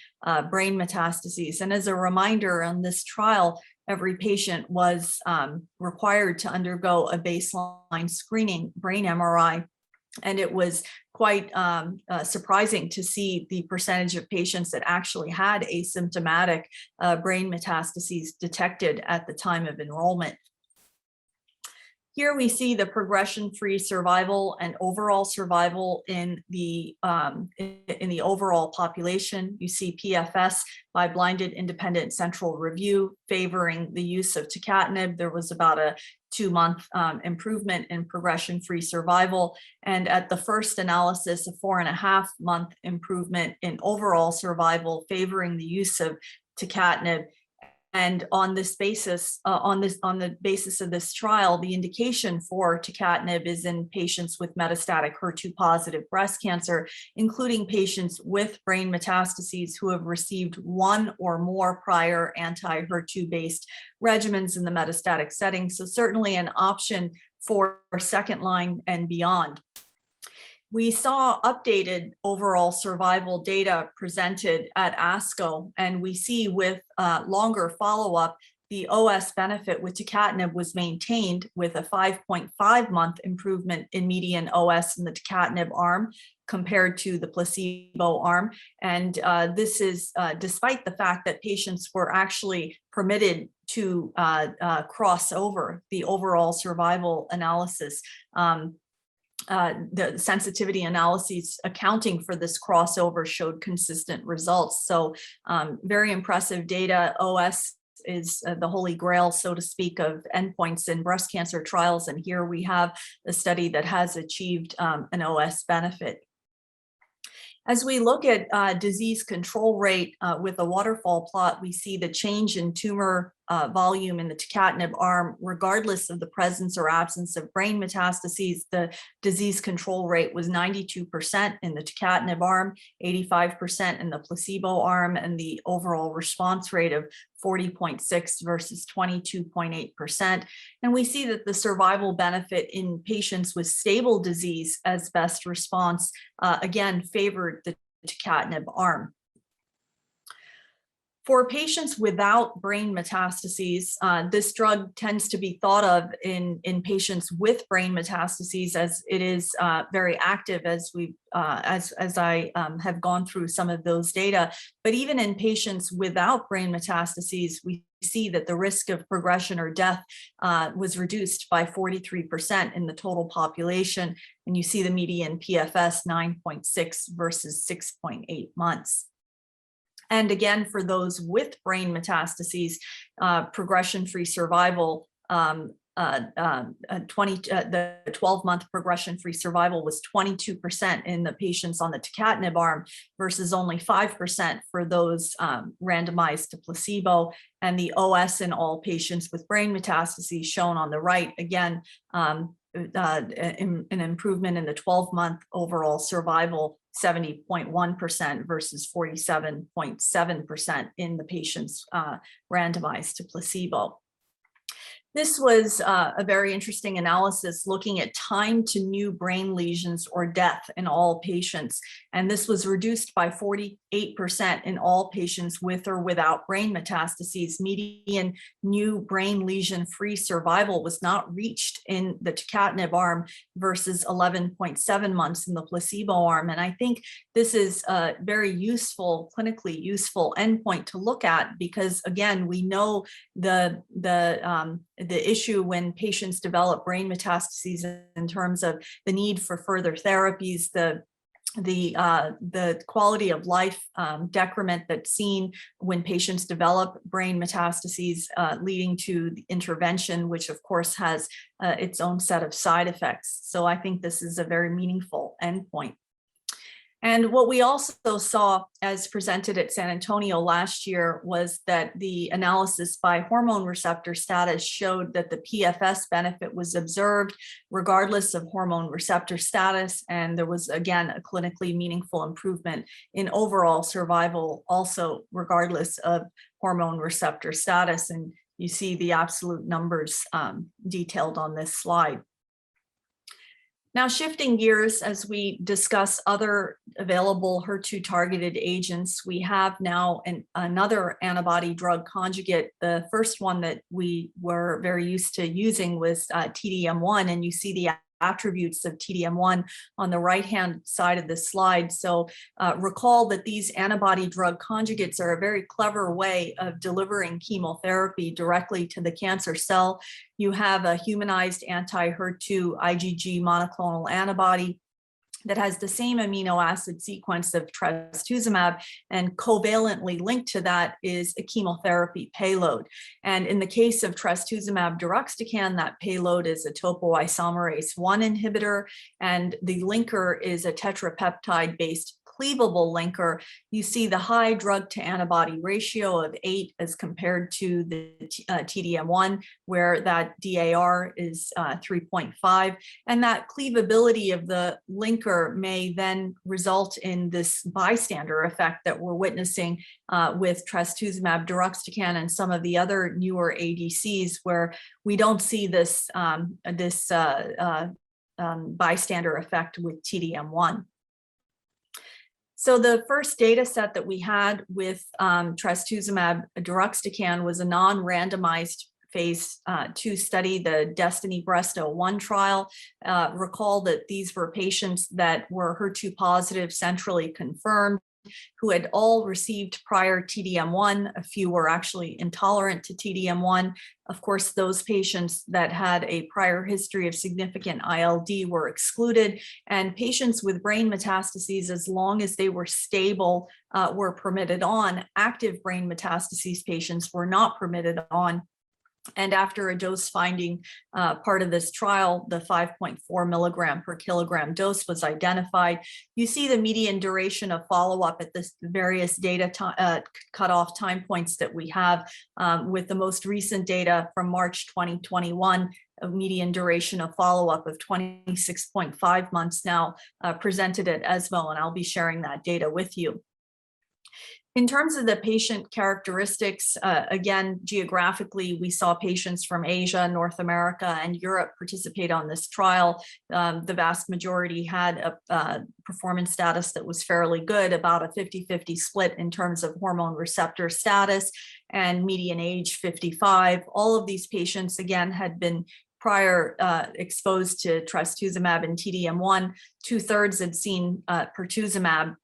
brain metastases. And as a reminder, on this trial, every patient was required to undergo a baseline screening brain MRI. And it was quite surprising to see the percentage of patients that actually had asymptomatic brain metastases detected at the time of enrollment. Here we see the progression-free survival and overall survival in the overall population. You see PFS by blinded independent central review favoring the use of tucatinib. There was about a 2-month improvement in progression-free survival, and at the first analysis, a 4.5-month improvement in overall survival favoring the use of tucatinib. And on this basis, on the basis of this trial, the indication for tucatinib is in patients with metastatic HER2 positive breast cancer, including patients with brain metastases who have received one or more prior anti-HER2 based regimens in the metastatic setting. So certainly an option for second line and beyond. We saw updated overall survival data presented at ASCO, and we see with longer follow-up, the OS benefit with tucatinib was maintained with a 5.5-month improvement in median OS in the tucatinib arm compared to the placebo arm. And this is despite the fact that patients were actually permitted to cross over the overall survival analysis. The sensitivity analyses accounting for this crossover showed consistent results. So very impressive data. OS is the holy grail, so to speak, of endpoints in breast cancer trials. And here we have a study that has achieved an OS benefit. As we look at disease control rate with a waterfall plot, we see the change in tumor volume in the tucatinib arm, regardless of the presence or absence of brain metastases. The disease control rate was 92% in the tucatinib arm, 85% in the placebo arm, and the overall response rate of 40.6 versus 22.8%. And we see that the survival benefit in patients with stable disease as best response, again, favored the tucatinib arm. For patients without brain metastases, this drug tends to be thought of in patients with brain metastases, as it is very active, as I have gone through some of those data. But even in patients without brain metastases, we see that the risk of progression or death was reduced by 43% in the total population. And you see the median PFS 9.6 versus 6.8 months. And again, for those with brain metastases, progression-free survival, the 12-month progression-free survival was 22% in the patients on the tucatinib arm versus only 5% for those randomized to placebo. And the OS in all patients with brain metastases shown on the right, again, an improvement in the 12-month overall survival, 70.1% versus 47.7% in the patients randomized to placebo. This was a very interesting analysis looking at time to new brain lesions or death in all patients. And this was reduced by 48% in all patients with or without brain metastases. Median new brain lesion free survival was not reached in the tucatinib arm versus 11.7 months in the placebo arm. And I think this is a very useful, clinically useful endpoint to look at, because again, we know the issue when patients develop brain metastases in terms of the need for further therapies, the quality of life decrement that's seen when patients develop brain metastases, leading to the intervention, which of course has its own set of side effects. So I think this is a very meaningful endpoint. And what we also saw as presented at San Antonio last year was that the analysis by hormone receptor status showed that the PFS benefit was observed regardless of hormone receptor status. And there was, again, a clinically meaningful improvement in overall survival, also regardless of hormone receptor status. And you see the absolute numbers detailed on this slide. Now, shifting gears as we discuss other available HER2 targeted agents, we have now another antibody drug conjugate. The first one that we were very used to using was TDM1, and you see the attributes of TDM1 on the right-hand side of the slide. So recall that these antibody drug conjugates are a very clever way of delivering chemotherapy directly to the cancer cell. You have a humanized anti-HER2 IgG monoclonal antibody that has the same amino acid sequence of trastuzumab, and covalently linked to that is a chemotherapy payload. And in the case of trastuzumab deruxtecan, that payload is a topoisomerase 1 inhibitor, and the linker is a tetrapeptide-based cleavable linker, you see the high drug to antibody ratio of 8 as compared to the TDM1, where that DAR is 3.5. And that cleavability of the linker may then result in this bystander effect that we're witnessing with trastuzumab deruxtecan and some of the other newer ADCs, where we don't see this bystander effect with TDM1. So the first data set that we had with trastuzumab deruxtecan was a non-randomized phase 2 study, the DESTINY-Breast01 trial. Recall that these were patients that were HER2 positive, centrally confirmed, who had all received prior TDM1. A few were actually intolerant to TDM1. Of course, those patients that had a prior history of significant ILD were excluded, and patients with brain metastases, as long as they were stable, were permitted on. Active brain metastases patients were not permitted on. And after a dose finding part of this trial, the 5.4 milligram per kilogram dose was identified. You see the median duration of follow-up at the various data cutoff time points that we have, with the most recent data from March 2021, a median duration of follow-up of 26.5 months now presented at ESMO, and I'll be sharing that data with you. In terms of the patient characteristics, again, geographically, we saw patients from Asia, North America, and Europe participate on this trial. The vast majority had a performance status that was fairly good, about a 50-50 split in terms of hormone receptor status, and median age 55. All of these patients, again, had been prior exposed to trastuzumab and TDM1. 2/3 had seen pertuzumab.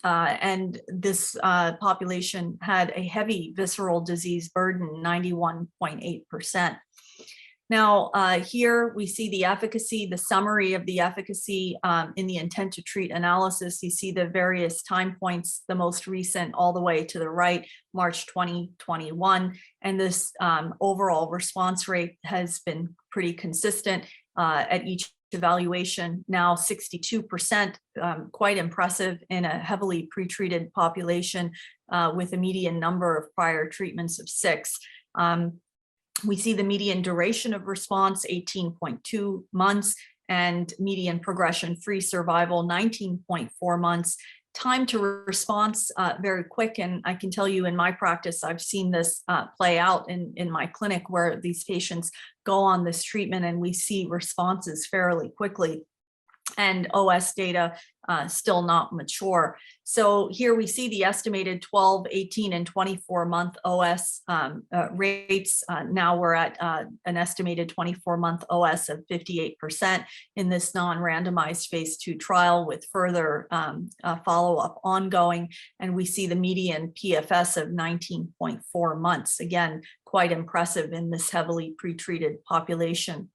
And this population had a heavy visceral disease burden, 91.8%. Now, here we see the efficacy, the summary of the efficacy in the intent to treat analysis. You see the various time points, the most recent all the way to the right, March 2021. And this overall response rate has been pretty consistent at each evaluation, now 62%, quite impressive in a heavily pretreated population with a median number of prior treatments of 6. We see the median duration of response, 18.2 months, and median progression-free survival, 19.4 months. Time to response, very quick, and I can tell you in my practice, I've seen this play out in my clinic, where these patients go on this treatment and we see responses fairly quickly. And OS data still not mature. So here we see the estimated 12, 18, and 24-month OS rates. Now we're at an estimated 24-month OS of 58% in this non-randomized phase 2 trial, with further follow-up ongoing. And we see the median PFS of 19.4 months. Again, quite impressive in this heavily pretreated population.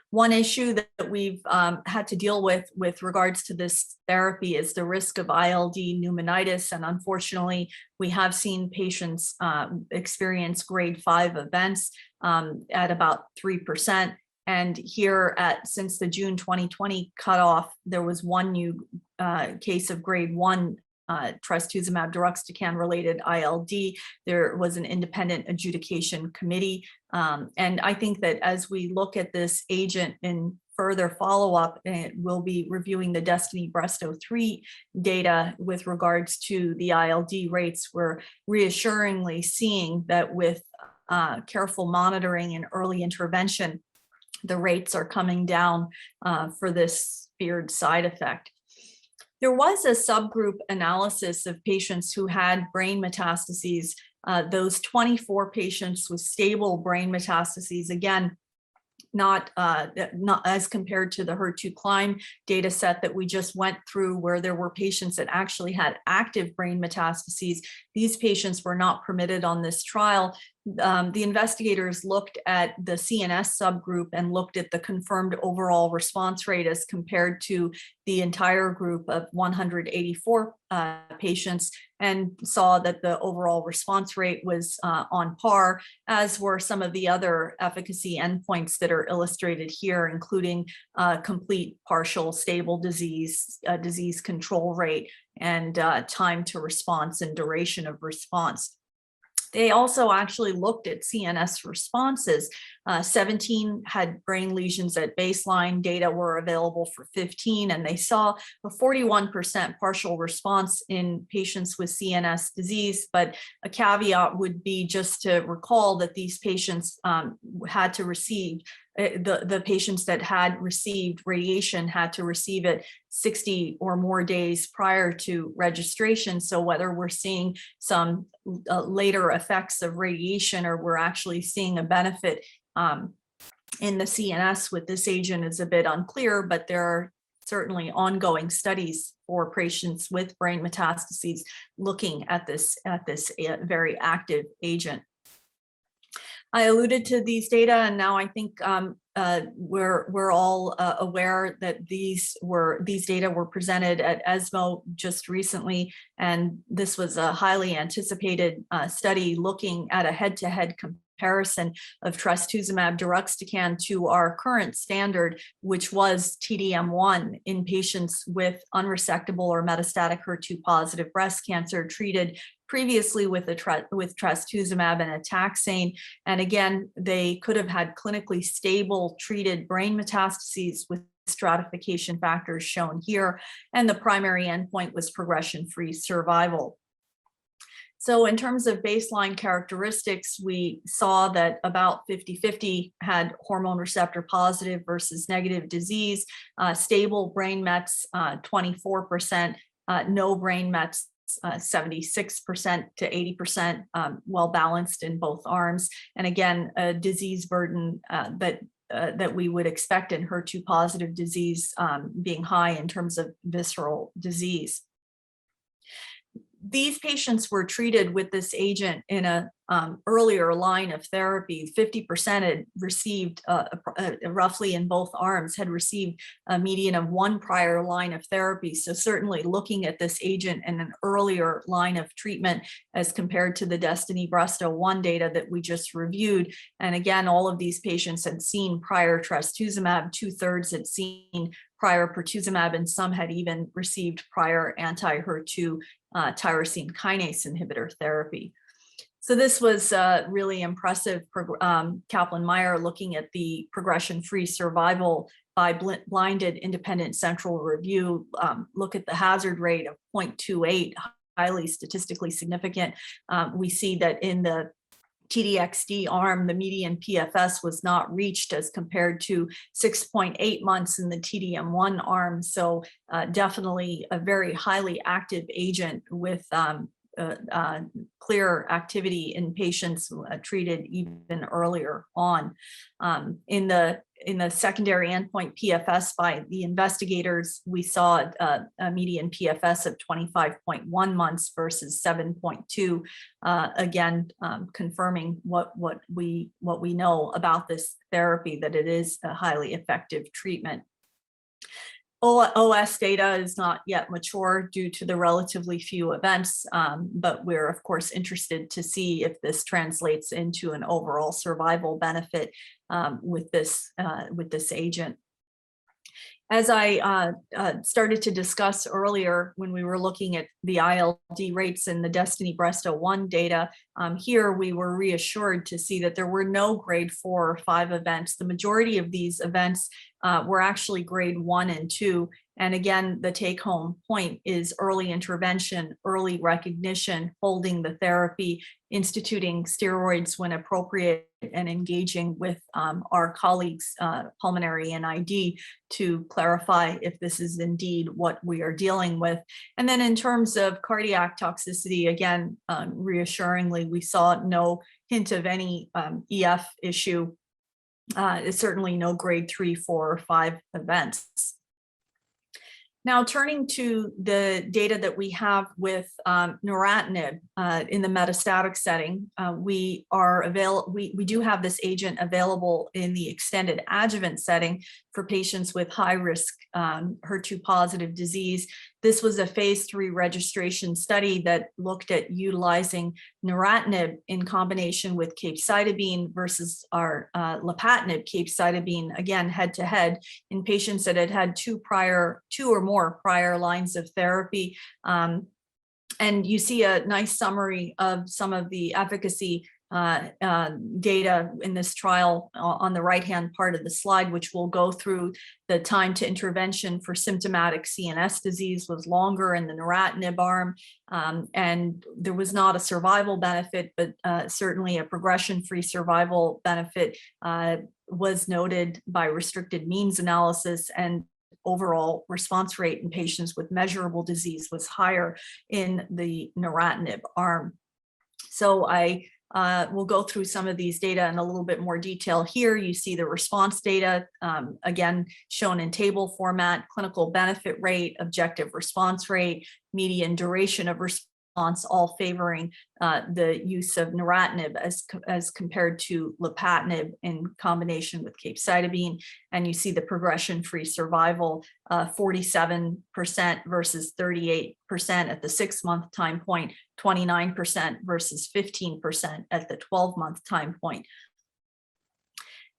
One issue that we've had to deal with regards to this therapy is the risk of ILD pneumonitis. And unfortunately, we have seen patients experience grade 5 events at about 3%. And here since the June 2020 cutoff, there was one new case of grade 1 trastuzumab deruxtecan related ILD. There was an independent adjudication committee. And I think that as we look at this agent in further follow-up, we'll be reviewing the DESTINY-Breast03 data with regards to the ILD rates. We're reassuringly seeing that with careful monitoring and early intervention, the rates are coming down for this feared side effect. There was a subgroup analysis of patients who had brain metastases. Those 24 patients with stable brain metastases, again, not as compared to the HER2 Climb data set that we just went through, where there were patients that actually had active brain metastases. These patients were not permitted on this trial. the investigators looked at the CNS subgroup and looked at the confirmed overall response rate as compared to the entire group of 184 patients, and saw that the overall response rate was on par, as were some of the other efficacy endpoints that are illustrated here, including complete, partial, stable disease, disease control rate, and time to response and duration of response. They also actually looked at CNS responses. 17 had brain lesions at baseline. Data were available for 15, and they saw a 41% partial response in patients with CNS disease. But a caveat would be just to recall that these patients had to receive, the patients that had received radiation had to receive it 60 or more days prior to registration. So whether we're seeing some later effects of radiation or we're actually seeing a benefit in the CNS with this agent is a bit unclear, but there are certainly ongoing studies for patients with brain metastases looking at this very active agent. I alluded to these data, and now I think we're all aware that these data were presented at ESMO just recently, and this was a highly anticipated study looking at a head-to-head comparison of trastuzumab deruxtecan to our current standard, which was TDM1 in patients with unresectable or metastatic HER2 positive breast cancer treated previously with trastuzumab and a taxane. And again, they could have had clinically stable treated brain metastases with stratification factors shown here. And the primary endpoint was progression-free survival. So in terms of baseline characteristics, we saw that about 50-50 had hormone receptor positive versus negative disease, stable brain mets, 24%, no brain mets, 76% to 80%, well balanced in both arms. And again, a disease burden that we would expect in HER2 positive disease being high in terms of visceral disease. These patients were treated with this agent in a earlier line of therapy. 50% had received, roughly in both arms, had received a median of 1 prior line of therapy. So certainly looking at this agent in an earlier line of treatment as compared to the DESTINY-Breast01 data that we just reviewed. And again, all of these patients had seen prior trastuzumab, 2/3 had seen prior pertuzumab, and some had even received prior anti-HER2 tyrosine kinase inhibitor therapy. So this was really impressive. Kaplan-Meier looking at the progression-free survival by blinded independent central review, look at the hazard rate of 0.28, highly statistically significant. We see that in the TDXD arm, the median PFS was not reached as compared to 6.8 months in the TDM1 arm. So definitely a very highly active agent with clear activity in patients treated even earlier on. In the secondary endpoint PFS by the investigators, we saw a median PFS of 25.1 months versus 7.2. Again, confirming what we know about this therapy, that it is a highly effective treatment. OS data is not yet mature due to the relatively few events, but we're of course interested to see if this translates into an overall survival benefit with this agent. As I started to discuss earlier when we were looking at the ILD rates in the DESTINY-Breast01 data, here we were reassured to see that there were no grade 4 or 5 events. The majority of these events were actually grade 1 and 2. And again, the take-home point is early intervention, early recognition, holding the therapy, instituting steroids when appropriate, and engaging with our colleagues, pulmonary NID, to clarify if this is indeed what we are dealing with. And then in terms of cardiac toxicity, again, reassuringly, we saw no hint of any EF issue. Certainly no grade 3, 4, or 5 events. Now, turning to the data that we have with neratinib in the metastatic setting, we do have this agent available in the extended adjuvant setting for patients with high risk HER2 positive disease. This was a phase 3 registration study that looked at utilizing neratinib in combination with capecitabine versus our lapatinib capecitabine, again, head to head in patients that had had two or more prior lines of therapy. And you see a nice summary of some of the efficacy data in this trial on the right-hand part of the slide, which will go through. The time to intervention for symptomatic CNS disease was longer in the neratinib arm, and there was not a survival benefit, but certainly a progression-free survival benefit was noted by restricted means analysis, and overall response rate in patients with measurable disease was higher in the neratinib arm. So we'll go through some of these data in a little bit more detail here. You see the response data, again, shown in table format, clinical benefit rate, objective response rate, median duration of response, all favoring the use of neratinib as compared to lapatinib in combination with capecitabine. And you see the progression-free survival, 47% versus 38% at the 6-month time point, 29% versus 15% at the 12-month time point.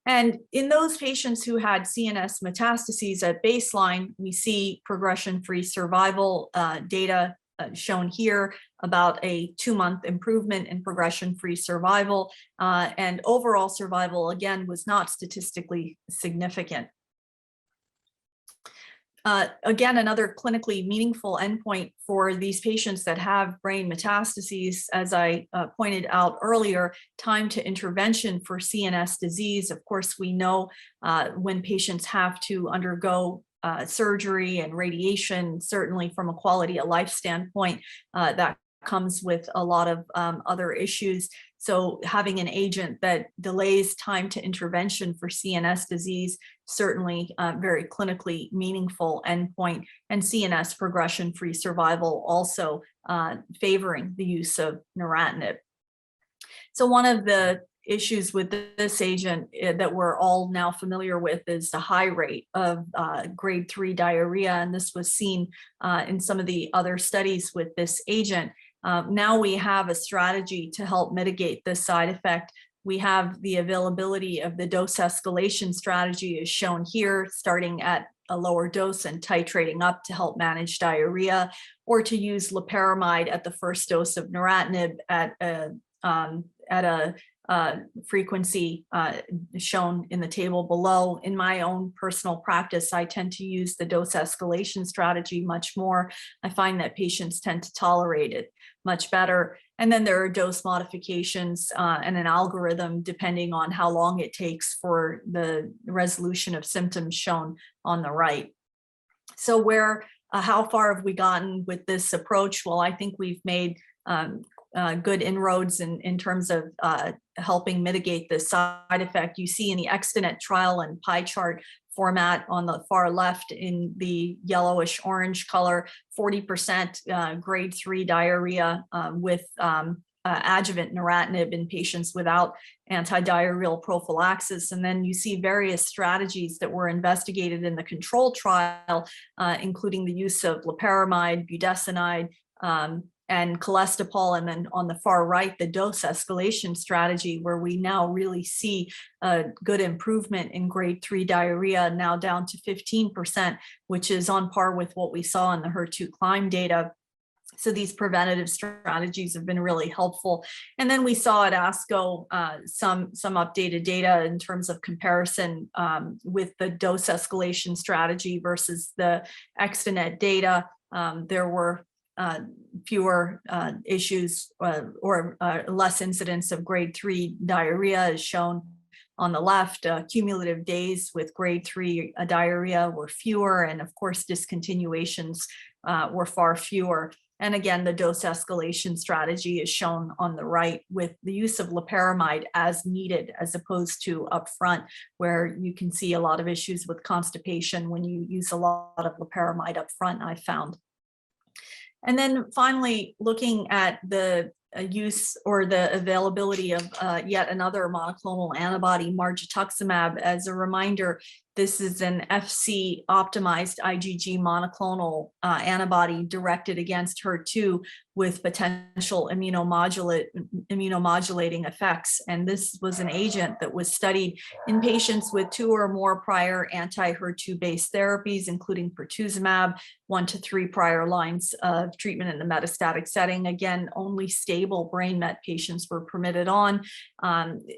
And in those patients who had CNS metastases at baseline, we see progression-free survival data shown here, about a 2-month improvement in progression-free survival, and overall survival, again, was not statistically significant. Again, another clinically meaningful endpoint for these patients that have brain metastases, as I pointed out earlier, time to intervention for CNS disease. Of course, we know when patients have to undergo surgery and radiation, certainly from a quality of life standpoint, that comes with a lot of other issues. So having an agent that delays time to intervention for CNS disease, certainly very clinically meaningful endpoint, and CNS progression-free survival also favoring the use of neratinib. So one of the issues with this agent that we're all now familiar with is the high rate of grade 3 diarrhea, and this was seen in some of the other studies with this agent. Now we have a strategy to help mitigate this side effect. We have the availability of the dose escalation strategy as shown here, starting at a lower dose and titrating up to help manage diarrhea, or to use loperamide at the first dose of neratinib at a frequency shown in the table below. In my own personal practice, I tend to use the dose escalation strategy much more. I find that patients tend to tolerate it much better. And then there are dose modifications and an algorithm depending on how long it takes for the resolution of symptoms shown on the right. So how far have we gotten with this approach? Well, I think we've made good inroads in terms of helping mitigate the side effect. You see in the Extenet trial and pie chart format on the far left in the yellowish orange color, 40% grade 3 diarrhea with adjuvant neratinib in patients without antidiarrheal prophylaxis. And then you see various strategies that were investigated in the control trial, including the use of loperamide, budesonide, and cholesterol, and then on the far right, the dose escalation strategy, where we now really see a good improvement in grade 3 diarrhea, now down to 15%, which is on par with what we saw in the HER2 Climb data. So these preventative strategies have been really helpful. And then we saw at ASCO some updated data in terms of comparison with the dose escalation strategy versus the Extenet data. There were fewer issues or less incidence of grade 3 diarrhea, as shown on the left. Cumulative days with grade 3 diarrhea were fewer, and of course discontinuations were far fewer. And again, the dose escalation strategy is shown on the right with the use of loperamide as needed, as opposed to upfront, where you can see a lot of issues with constipation when you use a lot of loperamide upfront, I found. And then finally, looking at the use or the availability of yet another monoclonal antibody, margetuximab. As a reminder, this is an FC optimized IgG monoclonal antibody directed against HER2 with potential immunomodulating effects. And this was an agent that was studied in patients with 2 or more prior anti-HER2 based therapies, including pertuzumab, 1 to 3 prior lines of treatment in the metastatic setting. Again, only stable brain met patients were permitted on.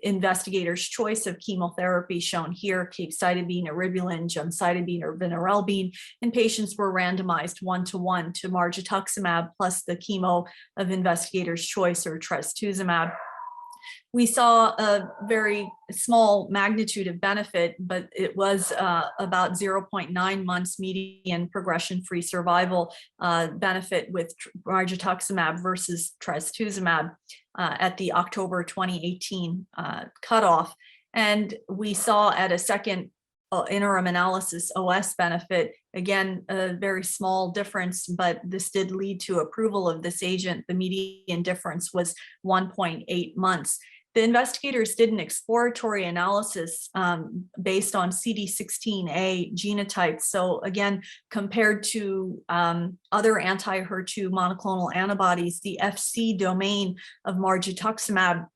Investigators' choice of chemotherapy shown here: capecitabine, eribulin, gemcitabine, or vinorelbine, and patients were randomized 1-to-1 to margetuximab plus the chemo of investigators' choice, or trastuzumab. We saw a very small magnitude of benefit, but it was about 0.9 months median progression-free survival benefit with margetuximab versus trastuzumab at the October 2018 cutoff. And we saw at a second interim analysis OS benefit, again, a very small difference, but this did lead to approval of this agent. The median difference was 1.8 months. The investigators did an exploratory analysis based on CD16A genotypes. So again, compared to other anti-HER2 monoclonal antibodies, the FC domain of margetuximab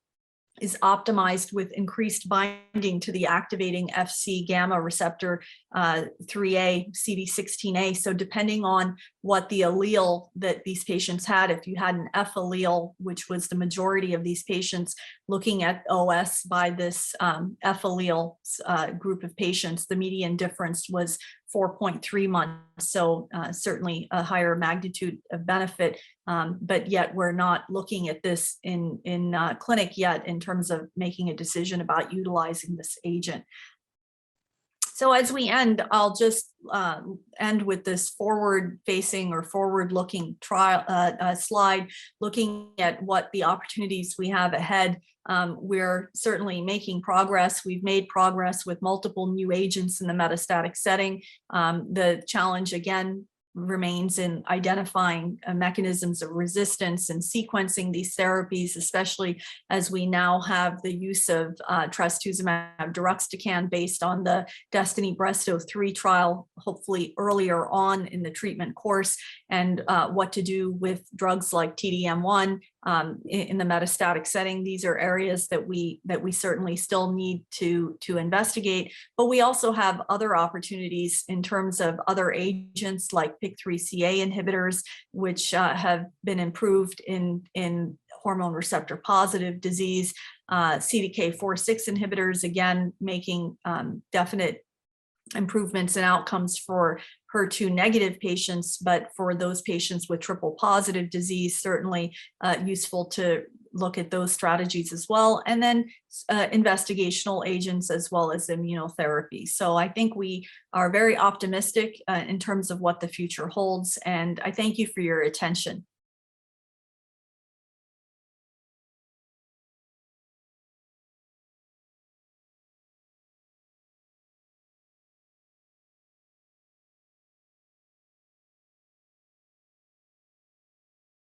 is optimized with increased binding to the activating FC gamma receptor 3A, CD16A. So depending on what the allele that these patients had, if you had an F allele, which was the majority of these patients, looking at OS by this F allele group of patients, the median difference was 4.3 months. So certainly a higher magnitude of benefit, but yet we're not looking at this in clinic yet in terms of making a decision about utilizing this agent. So as we end, I'll just end with this forward-facing or forward-looking trial slide, looking at what the opportunities we have ahead. We're certainly making progress. We've made progress with multiple new agents in the metastatic setting. The challenge, again, remains in identifying mechanisms of resistance and sequencing these therapies, especially as we now have the use of trastuzumab deruxtecan based on the DESTINY-Breast03 trial, hopefully earlier on in the treatment course, and what to do with drugs like TDM1 in the metastatic setting. These are areas that we certainly still need to investigate, but we also have other opportunities in terms of other agents like PIK3CA inhibitors, which have been improved in hormone receptor positive disease, CDK4/6 inhibitors, again, making definite improvements in outcomes for HER2 negative patients, but for those patients with triple positive disease, certainly useful to look at those strategies as well. And then investigational agents as well as immunotherapy. So I think we are very optimistic in terms of what the future holds. And I thank you for your attention.